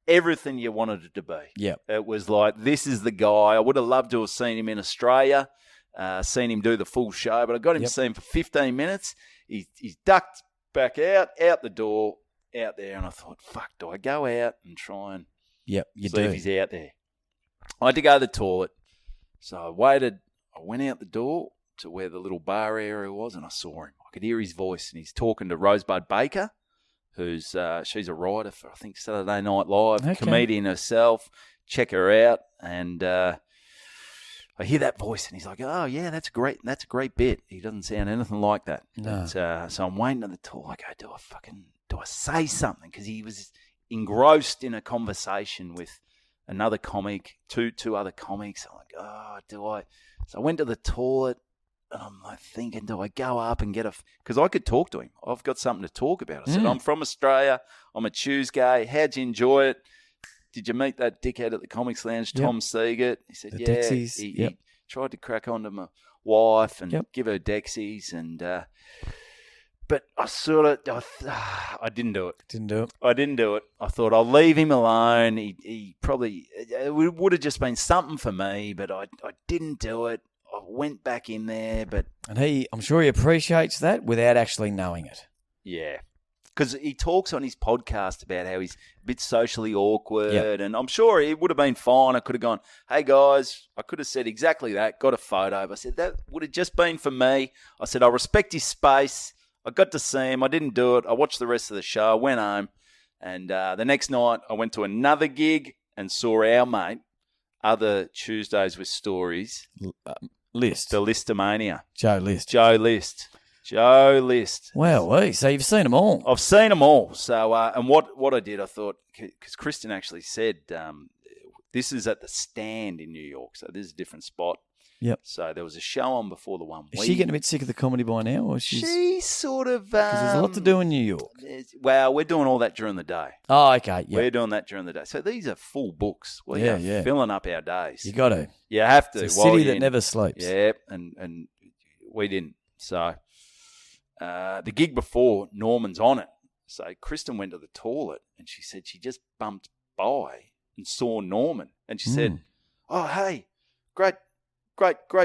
everything you wanted it to be. Yeah. It was like, this is the guy. I would have loved to have seen him in Australia. Seen him do the full show, but I got him to see him for 15 minutes. He's ducked back out the door, out there, and I thought, fuck, do I go out and try and see if he's out there? I had to go to the toilet, so I waited. I went out the door to where the little bar area was, and I saw him. I could hear his voice, and he's talking to Rosebud Baker, who's she's a writer for, I think, Saturday Night Live, comedian herself. Check her out, and I hear that voice, and he's like, "Oh yeah, that's great. That's a great bit." He doesn't sound anything like that. No. But, so I'm waiting at the door. I go, do I say something? Because he was engrossed in a conversation with another comic, two other comics. I'm like, oh, do I? So I went to the toilet, and I'm like thinking, do I go up and get because I could talk to him. I've got something to talk about. I said, I'm from Australia. I'm a Tuesday. How'd you enjoy it? Did you meet that dickhead at the Comics Lounge, Tom Siegert? He said, the Dexies. He tried to crack onto my wife and give her Dexies. And but I didn't do it. I didn't do it. I thought I'll leave him alone. He probably, it would have just been something for me, but I didn't do it. I went back in there, but... And I'm sure he appreciates that without actually knowing it. Yeah. Because he talks on his podcast about how he's a bit socially awkward, and I'm sure it would have been fine. I could have gone, "Hey guys," I could have said exactly that, got a photo. But I said, that would have just been for me. I said, I respect his space. I got to see him. I didn't do it. I watched the rest of the show. I went home, and the next night I went to another gig and saw our mate, Other Tuesdays with Stories. List. The Listomania. Joe List. Well, so you've seen them all. I've seen them all. So, and what I did, I thought, because Kristen actually said, this is at the Stand in New York, so this is a different spot. Yep. So there was a show on before the one. Is she getting a bit sick of the comedy by now? Or She's sort of... Because there's a lot to do in New York. Well, we're doing all that during the day. Oh, okay. Yeah. We're doing that during the day. So these are full books. We Yeah, are yeah. filling up our days. You got to. You have to. It's a city that never sleeps. Yeah, and we didn't. So the gig before, Norman's on it. So Kristen went to the toilet and she said she just bumped by and saw Norman. And she said, "Oh, hey, great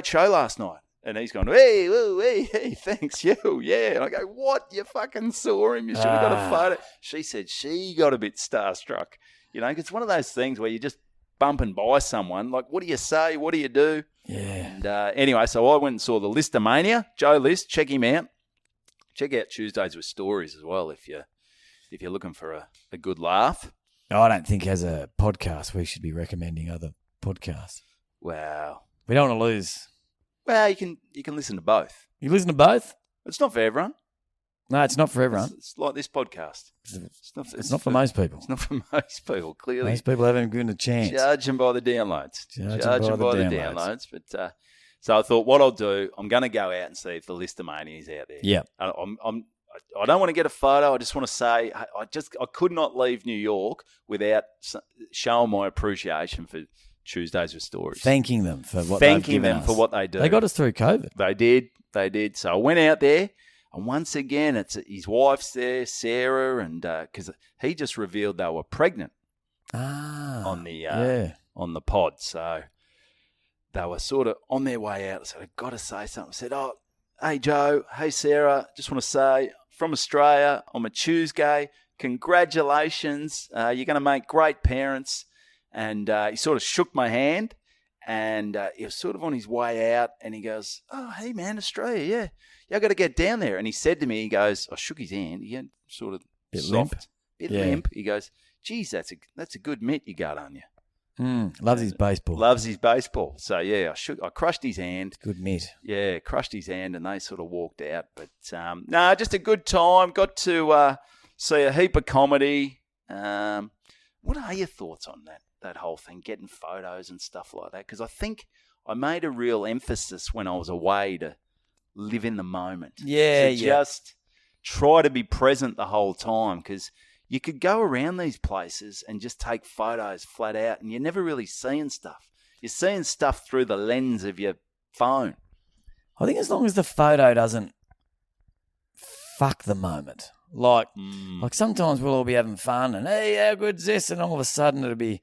show last night." And he's gone, "Hey, woo, hey, thanks, you, yeah." And I go, "What? You fucking saw him? You should have got a photo." She said she got a bit starstruck. You know, 'cause it's one of those things where you're just bumping by someone. Like, what do you say? What do you do? Yeah. And anyway, so I went and saw the Listomania. Joe List, check him out. Check out Tuesdays with Stories as well if you're looking for a good laugh. I don't think as a podcast we should be recommending other podcasts. Wow. We don't want to lose. Well, you can listen to both. You listen to both? It's not for everyone. No, it's not for everyone. It's like this podcast. It's not for most people. It's not for most people, clearly. Most people haven't given a chance. Judging by the downloads. Judging by the downloads. But so I thought, what I'll do, I'm going to go out and see if the Listomania is out there. Yeah. I don't want to get a photo. I just want to say I could not leave New York without showing my appreciation for Tuesdays with Stories. Thanking them for what they do. They got us through COVID. They did. So I went out there, and once again, it's his wife's there, Sarah, and because he just revealed they were pregnant on the pod. So they were sort of on their way out. So I've got to say something. I said, "Oh, hey Joe, hey Sarah, just want to say from Australia on a Tuesday, congratulations. You're going to make great parents." And he sort of shook my hand, and he was sort of on his way out, and he goes, "Oh, hey, man, Australia, yeah, I got to get down there." And he said to me, he goes, I shook his hand, he had sort of bit soft, limp. He goes, "Geez, that's a good mitt you got on you." Loves his baseball. Loves his baseball. So, yeah, I crushed his hand. Good mitt. Yeah, crushed his hand, and they sort of walked out. But, no, just a good time. Got to see a heap of comedy. What are your thoughts on that whole thing, getting photos and stuff like that? Because I think I made a real emphasis when I was away to live in the moment. Yeah, Just try to be present the whole time, because you could go around these places and just take photos flat out, and you're never really seeing stuff. You're seeing stuff through the lens of your phone. I think as long as the photo doesn't fuck the moment. Like sometimes we'll all be having fun and, hey, how good's this? And all of a sudden it'll be...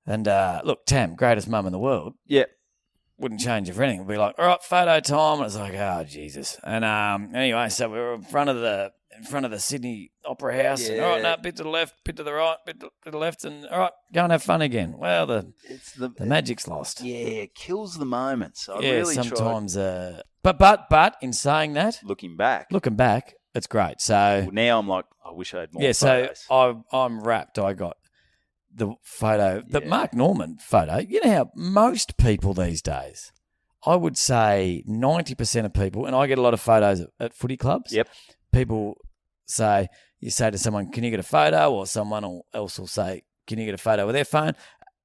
And look, Tam, greatest mum in the world. Yeah. Wouldn't change it for anything. It'd be like, all right, photo time. And it's like, oh, Jesus. And anyway, so we were in front of the Sydney Opera House. Yeah. And, all right, no, bit to the left, bit to the right, bit to the left. And, all right, go and have fun again. Well, the magic's lost. Yeah, it kills the moment. So I yeah, really sometimes. But in saying that. Looking back, it's great. So well, now I'm like, I wish I had more photos. Yeah, so I'm wrapped. I got the photo, the Mark Norman photo. You know how most people these days, I would say 90% of people, and I get a lot of photos at footy clubs. Yep. People say, you say to someone, "Can you get a photo?" Or someone else will say, "Can you get a photo?" with their phone?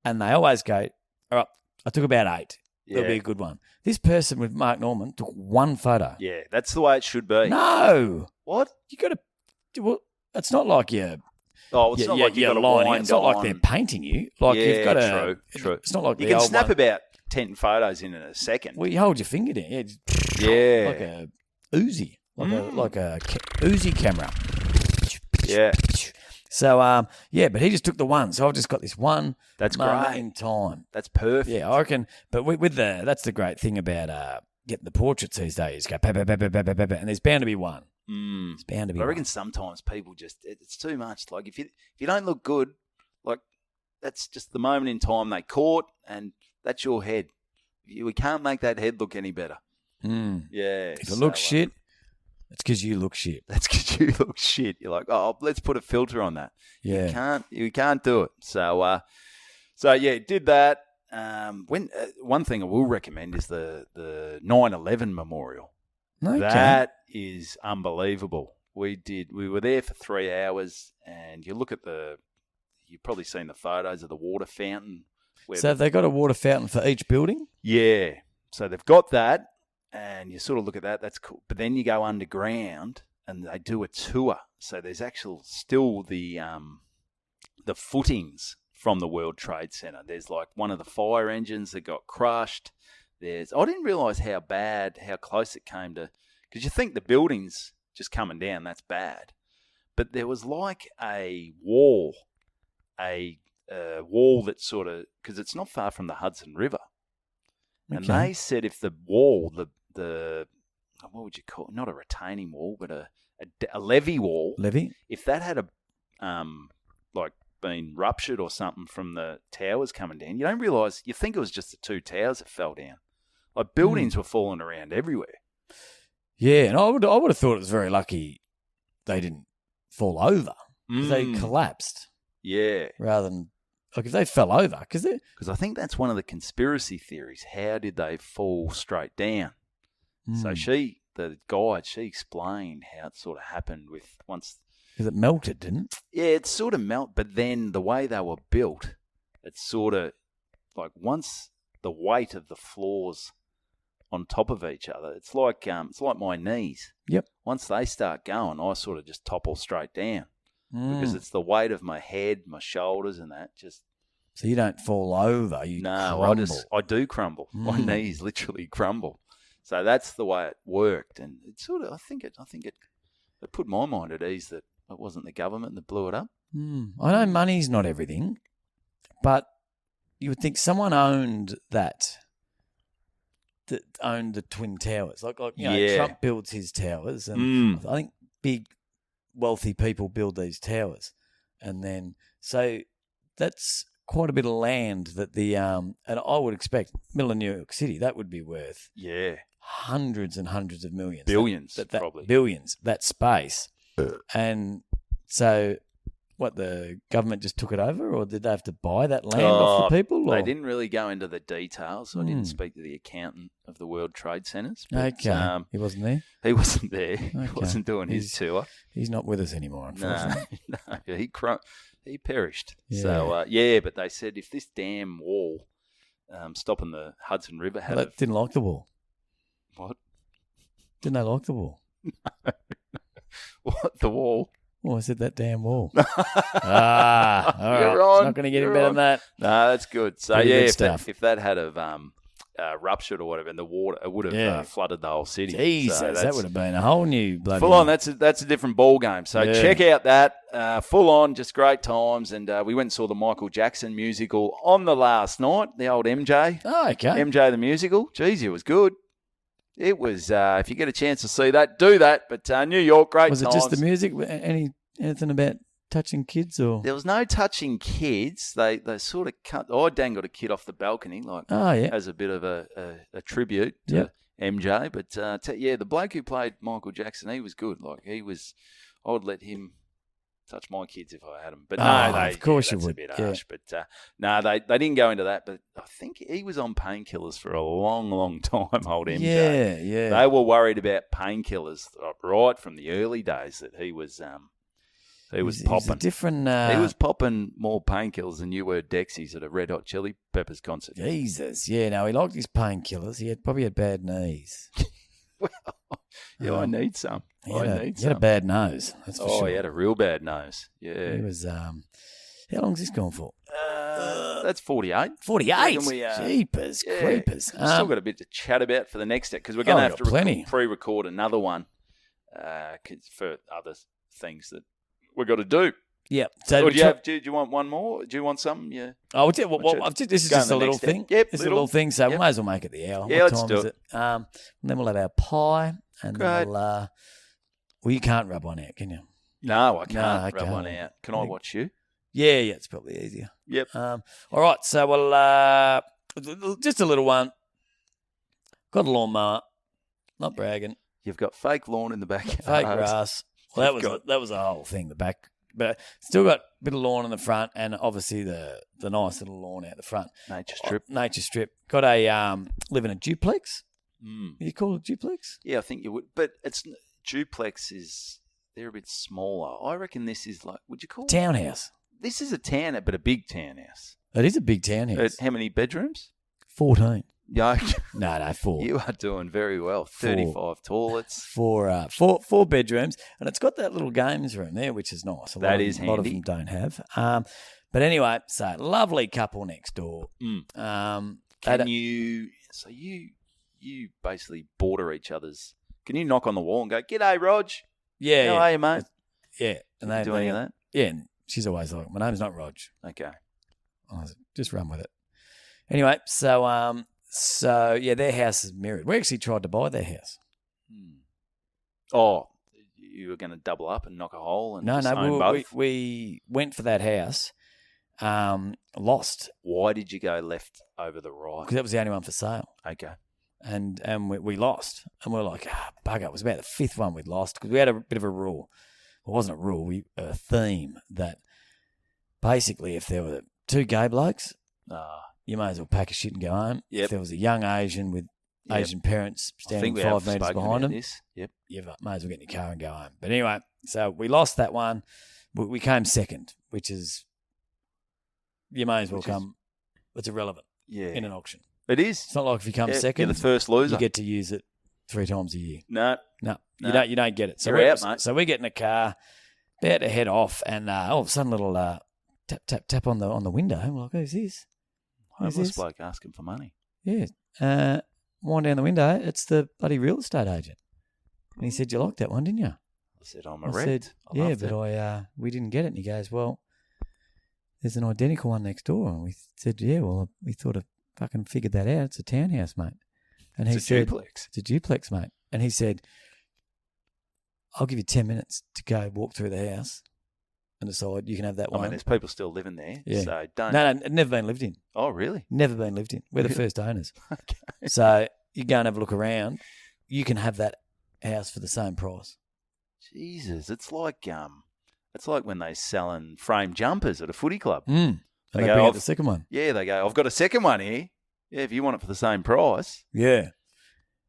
And they always go, "All right, I took about 8. Yeah. That'll be a good one." This person with Mark Norman took 1 photo. Yeah, that's the way it should be. No. What? You got to. Well, it's not like you. Oh, it's not like you've got to wind It's not like they're painting you. Like you've got to. True. It's not like you the can old snap one. about 10 photos in a second. Well, you hold your finger down. Yeah. Like a Oozy. Like a Oozy camera. Yeah. So, but he just took the one. So I've just got this one. That's moment great. in time. That's perfect. Yeah, I reckon. But that's the great thing about getting the portraits these days. Go, and there's bound to be one. It's bound to be I reckon one. sometimes people it's too much. Like if you don't look good, like that's just the moment in time they caught, and that's your head. We can't make that head look any better. Yeah. If it looks shit, it's because you look shit. That's because you look shit. You're like, oh, let's put a filter on that. Yeah. You can't do it. So did that. One thing I will recommend is the 9/11 memorial. Okay. That is unbelievable. We were there for 3 hours, and you look at you've probably seen the photos of the water fountain. So have they got a water fountain for each building? Yeah. So they've got that, and you sort of look at that. That's cool. But then you go underground, and they do a tour. So there's still the footings from the World Trade Center. There's like one of the fire engines that got crushed. I didn't realise how close it came to, because you think the building's just coming down, that's bad. But there was like a wall that sort of, because it's not far from the Hudson River. Okay. And they said if the wall, the what would you call it? Not a retaining wall, but a levee wall. Levee? If that had been ruptured or something from the towers coming down, you don't realise, you think it was just the two towers that fell down. Like buildings were falling around everywhere. Yeah, and I would have thought it was very lucky they didn't fall over because they collapsed. Yeah. Rather than, like, if they fell over, because I think that's one of the conspiracy theories. How did they fall straight down? So the guide, she explained how it sort of happened with once. Because it melted, didn't it? Yeah, it sort of melted, but then the way they were built, it's sort of like once the weight of the floors on top of each other, it's like my knees. Yep. Once they start going, I sort of just topple straight down because it's the weight of my head, my shoulders, and that just. So you don't fall over, crumble. I do crumble. My knees literally crumble. So that's the way it worked, and it sort of, I think it put my mind at ease that it wasn't the government that blew it up. I know money's not everything, but you would think someone owned that owned the Twin Towers. Like Trump builds his towers, and I think big, wealthy people build these towers. And then, so that's quite a bit of land that and I would expect, middle of New York City, that would be worth hundreds and hundreds of millions. Billions, probably. Billions, that space. And so, what, the government just took it over, or did they have to buy that land off the people? Or? They didn't really go into the details. So I didn't speak to the accountant of the World Trade Centers. Okay. He wasn't there? He wasn't there. Okay. He wasn't doing his tour. He's not with us anymore, unfortunately. No, he perished. Yeah. So, but they said if this damn wall stopping the Hudson River had... They didn't like the wall. What? Didn't they like the wall? What, the wall? Oh, I said that damn wall. All right. You're on. It's not going to get any better than that. No, that's good. So, Pretty good if that had ruptured or whatever in the water, it would have flooded the whole city. Jesus, so that would have been a whole new bloody... Full on, that's a different ball game. So check out that. Full on, just great times. And we went and saw the Michael Jackson musical on the last night, the old MJ. Oh, okay. MJ the musical. Jeez, it was good. It was, if you get a chance to see that, do that. But New York, great times. Was it just the music? Anything about touching kids? Or there was no touching kids. They sort of cut. I dangled a kid off the balcony, as a bit of a tribute to MJ. But the bloke who played Michael Jackson, he was good. I would let him touch my kids if I had them. But of course you would. A bit harsh. But they didn't go into that. But I think he was on painkillers for a long, long time, old MJ. Yeah. They were worried about painkillers right from the early days that he was popping. He was popping more painkillers than you were Dexies at a Red Hot Chili Peppers concert. Jesus. Yeah, no, he liked his painkillers. He probably had bad knees. I need some. He had a bad nose. That's for sure. He had a real bad nose. Yeah. He was, how long's this gone for? That's 48. 48? Jeepers, creepers. Still got a bit to chat about for the next step because we're going to have to pre-record another one for other things that we've got to do. Yeah. So do you want one more? Do you want something? Yeah. Oh, this is just a little thing. Yep. It's a little thing, so we may as well make it the hour. Yeah, let's do it. And then we'll have our pie, and then well, you can't rub one out, can you? No, I can't rub one out. Can I watch you? Yeah, it's probably easier. Yep. All right, so we'll just a little one. Got a lawnmower. Not bragging. You've got fake lawn in the back. Fake grass. Well, that was the whole thing. The back. But still got a bit of lawn in the front, and obviously the nice little lawn out the front. Nature strip. Got a live in a duplex. You call it duplex? Yeah, I think you would. But duplex they're a bit smaller. I reckon this is would you call it townhouse? This is a townhouse, but a big townhouse. It is a big townhouse. How many bedrooms? 14. Yeah, No, 4. you are doing very well. 35 toilets. Four bedrooms, and it's got that little games room there, which is nice. A lot of handy. them don't have. But anyway, so lovely couple next door. Can you? So you basically border each other's. Can you knock on the wall and go, "G'day, Rog"? Yeah, How are you, mate? Yeah, and they do any of that. Yeah, and she's always like, "My name's not Rog." Okay, I was like, just run with it. Anyway, so yeah, their house is mirrored. We actually tried to buy their house. Oh, you were going to double up and knock a hole and own both? We went for that house. Lost. Why did you go left over the right? Because that was the only one for sale. Okay. And we lost. And we were like, bugger. It was about the 5th one we'd lost because we had a bit of a rule. Well, it wasn't a rule. A theme that basically if there were 2 gay blokes, you may as well pack a shit and go home. Yep. If there was a young Asian with Asian parents standing 5 metres behind them, you may as well get in your car and go home. But anyway, so we lost that one. We came second, which is... You may as well come. It's irrelevant in an auction. It is. It's not like if you come second, you're the first loser. You get to use it 3 times a year. No. You don't get it. So you're out, mate. So we get in the car, about to head off, and all of a sudden, little tap on the window. We're like, who's this? Homeless bloke asking for money. Yeah. Wind down the window. It's the bloody real estate agent. And he said, "You liked that one, didn't you?" I said, "I'm a red." But we didn't get it. And he goes, "Well, there's an identical one next door." And we said, "Yeah, well, we thought of fucking figured that out. It's a townhouse, mate." And he said, duplex. "It's a duplex, mate." And he said, "I'll give you 10 minutes to go walk through the house and decide you can have that one." I mean, there's people still living there, so don't. No, it never been lived in. Oh, really? Never been lived in. We're the first owners. Okay. So you go and have a look around. You can have that house for the same price. Jesus, it's like when they're selling frame jumpers at a footy club. And they bring out the second one. Yeah, they go, "I've got a second one here. Yeah, if you want it for the same price." Yeah.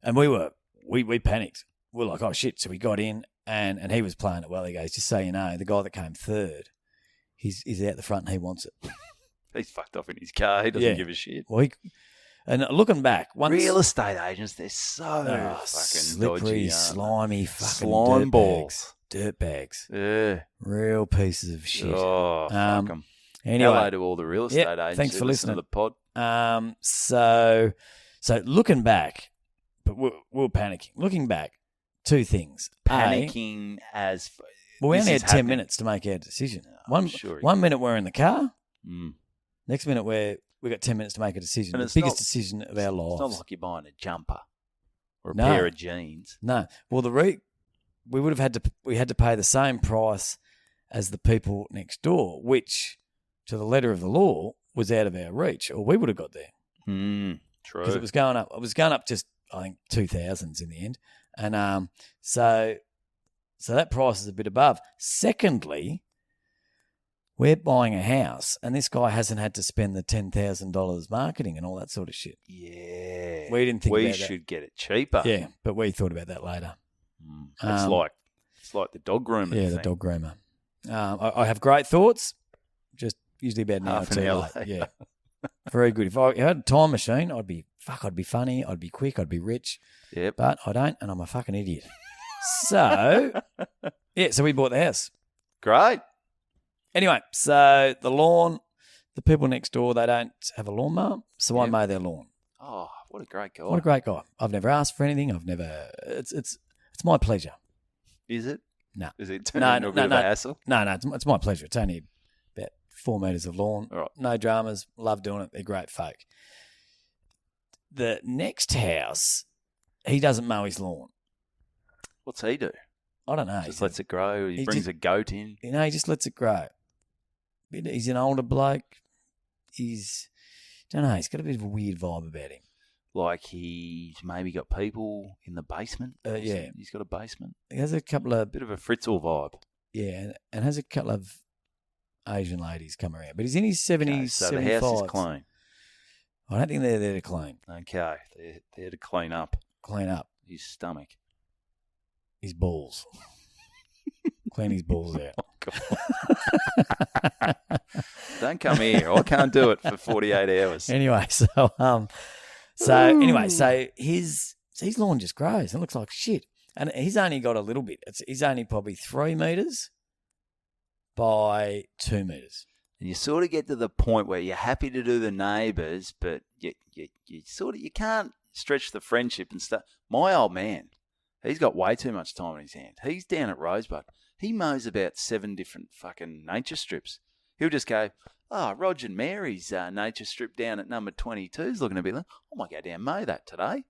And we panicked. We were like, oh, shit. So we got in and he was playing it well. He goes, "Just so you know, the guy that came third, he's out the front and he wants it." He's fucked off in his car. He doesn't give a shit. Well, and looking back, real estate agents, they're so fucking slippery, dodgy, slimy, fucking slime balls. Dirt bags. Yeah. Real pieces of shit. Oh, fuck them. Anyway, hello to all the real estate agents. Thanks for listening to the pod. So looking back, but we were panicking. Looking back, 2 things. Panicking we only had 10 minutes to make our decision. One minute we're in the car. Next minute we got 10 minutes to make a decision. The biggest decision of our lives. It's not like you're buying a jumper or a pair of jeans. No. Well, we would have had to pay the same price as the people next door, which, to the letter of the law, was out of our reach, or we would have got there. True. Because it was going up. It was going up just, I think, 2,000s in the end, and so that price is a bit above. Secondly, we're buying a house, and this guy hasn't had to spend the $10,000 marketing and all that sort of shit. Yeah, we didn't think we about should get it cheaper. Yeah, but we thought about that later. It's like the dog groomer. Yeah, the dog groomer. I have great thoughts, just usually about an hour or 2 late. Yeah, very good. If I had a time machine, I'd be funny, I'd be quick, I'd be rich. Yep. But I don't, and I'm a fucking idiot. So, so we bought the house. Great. Anyway, so the lawn, the people next door, they don't have a lawnmower, so I mow their lawn. Oh, what a great guy. What a great guy. I've never asked for anything. It's my pleasure. Is it? No. Is it turning into a bit of a hassle? No, it's my pleasure. It's only about 4 metres of lawn. All right. No dramas. Love doing it. They're great folk. The next house, he doesn't mow his lawn. What's he do? I don't know. Just lets it grow. He brings a goat in. He just lets it grow. He's an older bloke. He's got a bit of a weird vibe about him. Like he's maybe got people in the basement. Yeah. He's got a basement. He has a couple of... Bit of a Fritzl vibe. Yeah, and has a couple of Asian ladies come around. But he's in his 70s, so 75s. the house is clean. I don't think they're there to clean. Okay. They're there to clean up. Clean up. His stomach. His balls. Clean his balls out. Oh, God. Don't come here. I can't do it for 48 hours. Anyway, so So anyway, so his lawn just grows. It looks like shit. And he's only got a little bit. He's only probably 3 metres by 2 metres. And you sort of get to the point where you're happy to do the neighbours, but you can't stretch the friendship and stuff. My old man, he's got way too much time in his hand. He's down at Rosebud. He mows about 7 different fucking nature strips. He'll just go, Roger and Mary's nature strip down at number 22 is looking a bit like, I might go down and mow that today.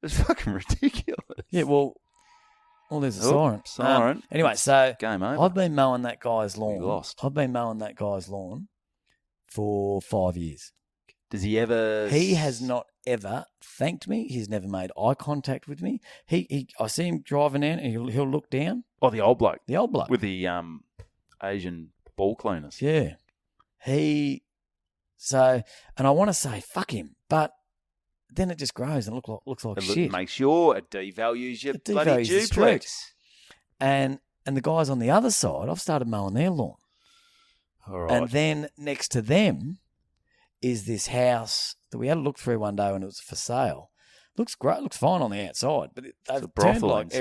It's fucking ridiculous. Yeah, well, there's a siren. Siren. Anyway, so game over. I've been mowing that guy's lawn. We lost. I've been mowing that guy's lawn for 5 years. Does he ever? He has not ever thanked me. He's never made eye contact with me. I see him driving in and he'll look down. Oh, the old bloke. The old bloke. With the Asian ball cleaners. Yeah. And I want to say, fuck him, but then it just grows and looks like shit. It devalues your bloody duplex. And the guys on the other side, I've started mowing their lawn. All right. And then next to them is this house that we had a look through one day when it was for sale. Looks great, looks fine on the outside, but they've turned like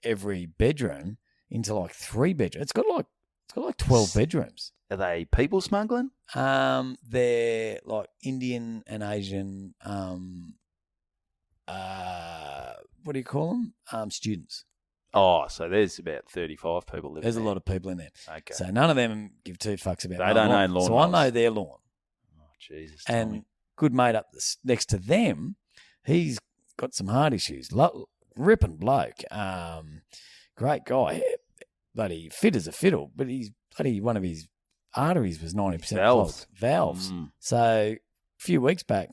every bedroom into like 3 bedrooms. It's got like 12 bedrooms. Are they people smuggling? They're like Indian and Asian. What do you call them? Students. Oh, so there's about 35 people living There's there. a lot of people in there. Okay. So none of them give 2 fucks about. They don't own lawn. So I mow their lawn. Oh, Jesus. And Tommy. good mate up next to them, he's got some heart issues. Ripping bloke. Great guy. Bloody fit as a fiddle, but he's bloody one of his arteries was 90% clogged. Valves. So a few weeks back,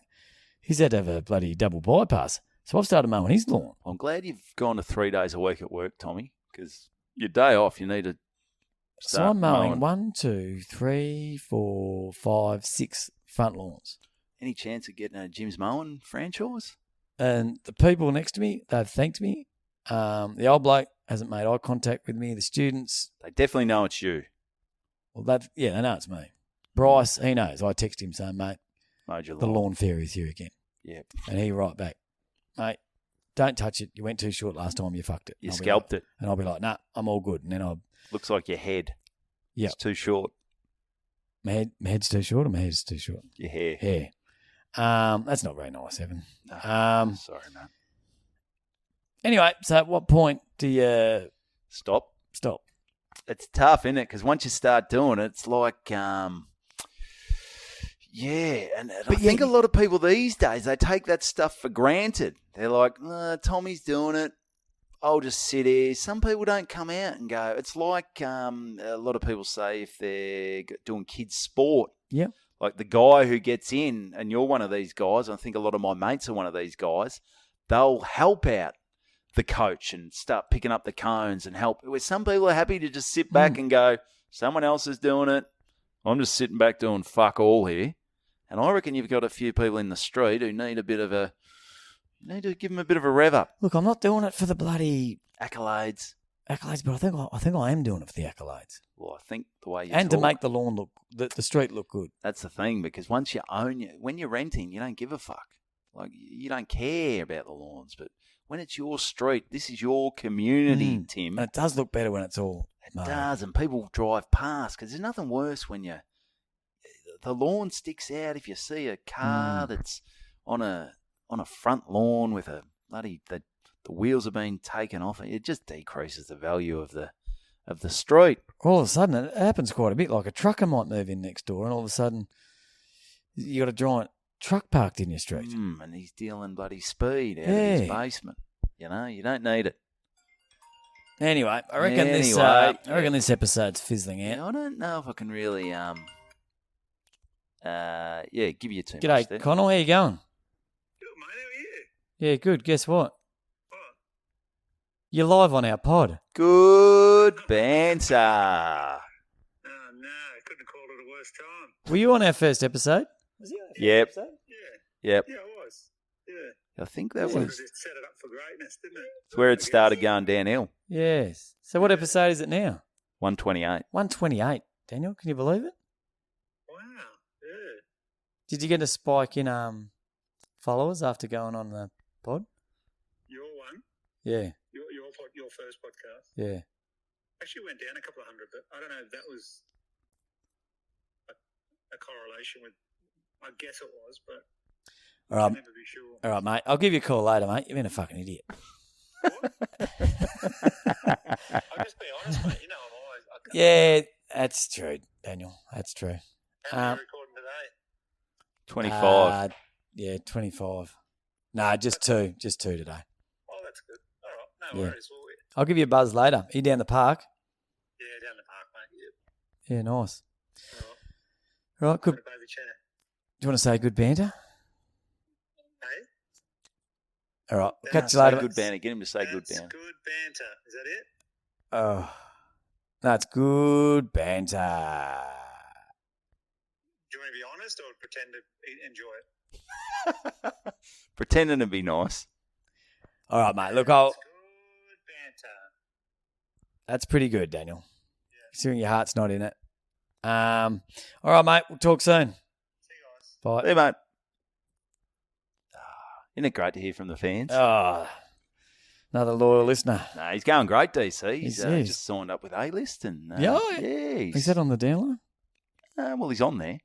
he's had to have a bloody double bypass. So I've started mowing his lawn. I'm glad you've gone to 3 days a week at work, Tommy, because your day off, you need to start So I'm mowing 1, 2, 3, 4, 5, 6 front lawns. Any chance of getting a Jim's Mowing franchise? And the people next to me, they've thanked me. The old bloke hasn't made eye contact with me. The students, They definitely know it's you. well, they know it's me. Bryce, he knows. I text him saying, mate, Mowed your the lawn fairy's here again. Yep. And he write back, mate, don't touch it. You went too short last time. You fucked it. You And I'll be scalped like- it. And I'll be like, nah, I'm all good. And then Looks like your head. Yep. It's too short. my head's too short or my head's too short? Your hair. Hair. That's not very nice, Evan. No, sorry, man. Anyway, so at what point do you Stop. stop? It's tough, isn't it? Because once you start doing it, it's like, and I think a lot of people these days, they take that stuff for granted. They're like, Tommy's doing it. I'll just sit here. Some people don't come out and go. It's like a lot of people say if they're doing kids' sport. Yeah. Like the guy who gets in, and you're one of these guys, I think a lot of my mates are one of these guys, they'll help out the coach and start picking up the cones and help. Where some people are happy to just sit back and go, someone else is doing it. I'm just sitting back doing fuck all here. And I reckon you've got a few people in the street who need to give them a bit of a rev up. Look, I'm not doing it for the bloody Accolades. but I think I am doing it for the accolades. Well, I think the way you And talk, to make the lawn look, the street look good. that's the thing, because once you own it, when you're renting, you don't give a fuck. Like, you don't care about the lawns, but when it's your street, this is your community, Tim. And it does look better when it's all It does, and people drive past, because there's nothing worse when the lawn sticks out. If you see a car that's on a front lawn with a bloody the wheels are being taken off, it just decreases the value of the street. All of a sudden, it happens quite a bit. Like a trucker might move in next door, and all of a sudden, you got a giant truck parked in your street. And he's dealing bloody speed out of his basement. You know, you don't need it. Anyway, I reckon this episode's fizzling out. Yeah, I don't know if I can really give you too much G'day, there. Connell. How you going? Good, mate. How are you? Yeah, good. Guess what? What? You're live on our pod. Good banter. Oh, no. Couldn't have called it a worse time. Were you on our first episode? Was he on our first Yep. episode? Yeah. Yep. Yeah, I was. Yeah. I think that Sort of was just set it up for greatness, didn't it? it's where it started going downhill. Yes. So what episode is it now? 128. 128. Daniel, can you believe it? Wow. Yeah. Did you get a spike in followers after going on the pod. Your one, Yeah, your first podcast, yeah. actually went down a couple of hundred, but I don't know if that was a correlation with. I guess it was, but All I'll right, never be sure. all right, mate. I'll give you a call later, mate. You've been a fucking idiot. I'll just be honest, mate. You know, I'm always. I can't- Yeah, that's true, Daniel. That's true. How many are you recording today? 25. Yeah, 25. No, just two today. Oh, that's good. All right, no Yeah. worries. Well, I'll give you a buzz later. Are you down the park? yeah, down the park, mate. Yeah, nice. All right. All right, good. Got a baby chair. Do you want to say good banter? Hey, All right, we'll catch you Say later. good banter. Get him to say good that's banter. good banter. Is that it? Oh, that's good banter. Do you want to be honest or pretend to enjoy it? Pretending to be nice. All right, mate. Look, That's good banter. that's pretty good, Daniel. Considering your heart's not in it. All right, mate. We'll talk soon. See you guys. Bye. Hey, mate. Isn't it great to hear from the fans? Oh, another loyal listener. No, he's going great, DC. He's He is. just signed up with A-List. And, Yeah, he's, Is that on the download? well, he's on there.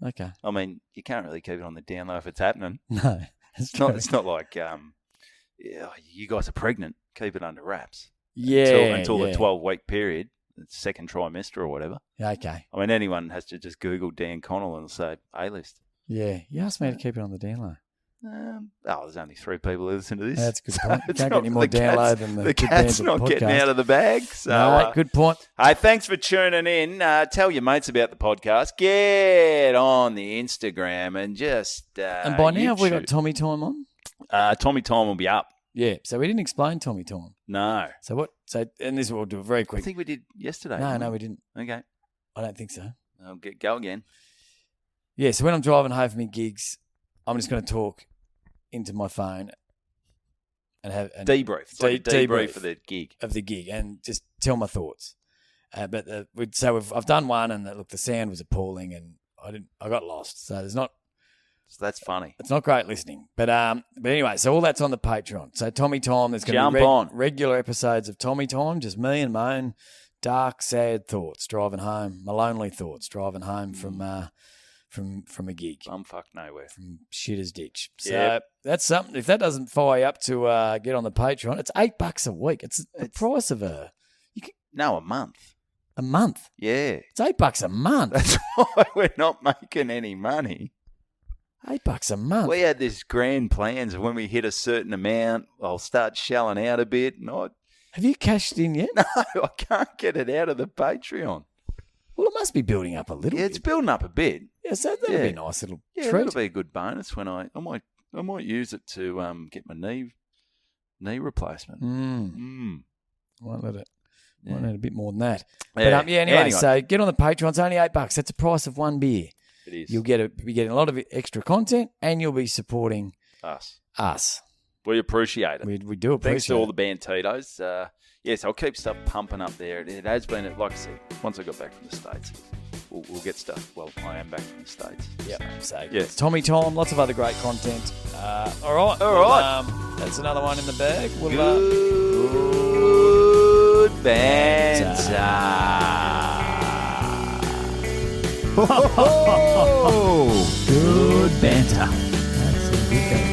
Okay. I mean, you can't really keep it on the down low if it's happening. No, It's not like yeah, you guys are pregnant. Keep it under wraps. Yeah. Until yeah. the 12-week period, the second trimester or whatever. Yeah, okay. I mean, anyone has to just Google Dan Connell and say A-List. Yeah. You asked me to keep it on the download. There's only 3 people who listen to this. That's a good So point. You it's can't not- get any more the cat's- download than the The Good cat's Banter not getting podcast. out of the bag. So, No, good point. hey, thanks for tuning in. Tell your mates about the podcast. Get on the Instagram and just And by now, have we got YouTube. Tommy Time on? Tommy Time will be up. Yeah. So we didn't explain Tommy Time. No. So what? So, and this we'll do it very I quick. think we did yesterday. No, didn't no, we didn't. Okay. I don't think so. I'll go again. Yeah. So when I'm driving home from my gigs, I'm just going to talk into my phone and have and Debrief. It's like a debrief debrief. for the gig. of the gig and just tell my thoughts. But I've done one, and look, the sound was appalling, and I got lost. So there's not. So that's funny. It's not great listening, but anyway, so all that's on the Patreon. So Tommy Time, there's going to Jump on. be regular episodes of Tommy Time, just me and my own dark, sad thoughts driving home, my lonely thoughts driving home from a gig, Bumfuck nowhere. from Shitter's Ditch. So Yep. that's something. If that doesn't fire you up to get on the Patreon, it's $8 a week. It's the price of a No, a month. month. Yeah. It's $8 a month. That's why we're not making any money. $8 a month. We had this grand plans of when we hit a certain amount, I'll start shelling out a bit. And Have you cashed in yet? no, I can't get it out of the Patreon. Well, it must be building up a little Yeah, bit. it's building up a bit. Yeah, so that'd be Yeah. a nice little Yeah, treat. that'll be a good bonus when I might use it to get my knee replacement. Won't let it. Yeah. Won't let a bit more than that. Yeah. But anyway, so get on the Patreon. It's only $8. That's the price of one beer. It is. You'll be getting a lot of extra content, and you'll be supporting us. us. We appreciate it. We do appreciate Thanks to all it. the Bantitos. Yes, I'll keep stuff pumping up there. It has been, like I said, once I got back from the States, we'll get stuff. Well, I am back from the States. Yep. So Yeah. it's Tommy Tom, lots of other great content. All right. All right. That's another one in the bag. We'll, Good banter. Good banter. That's a good banter.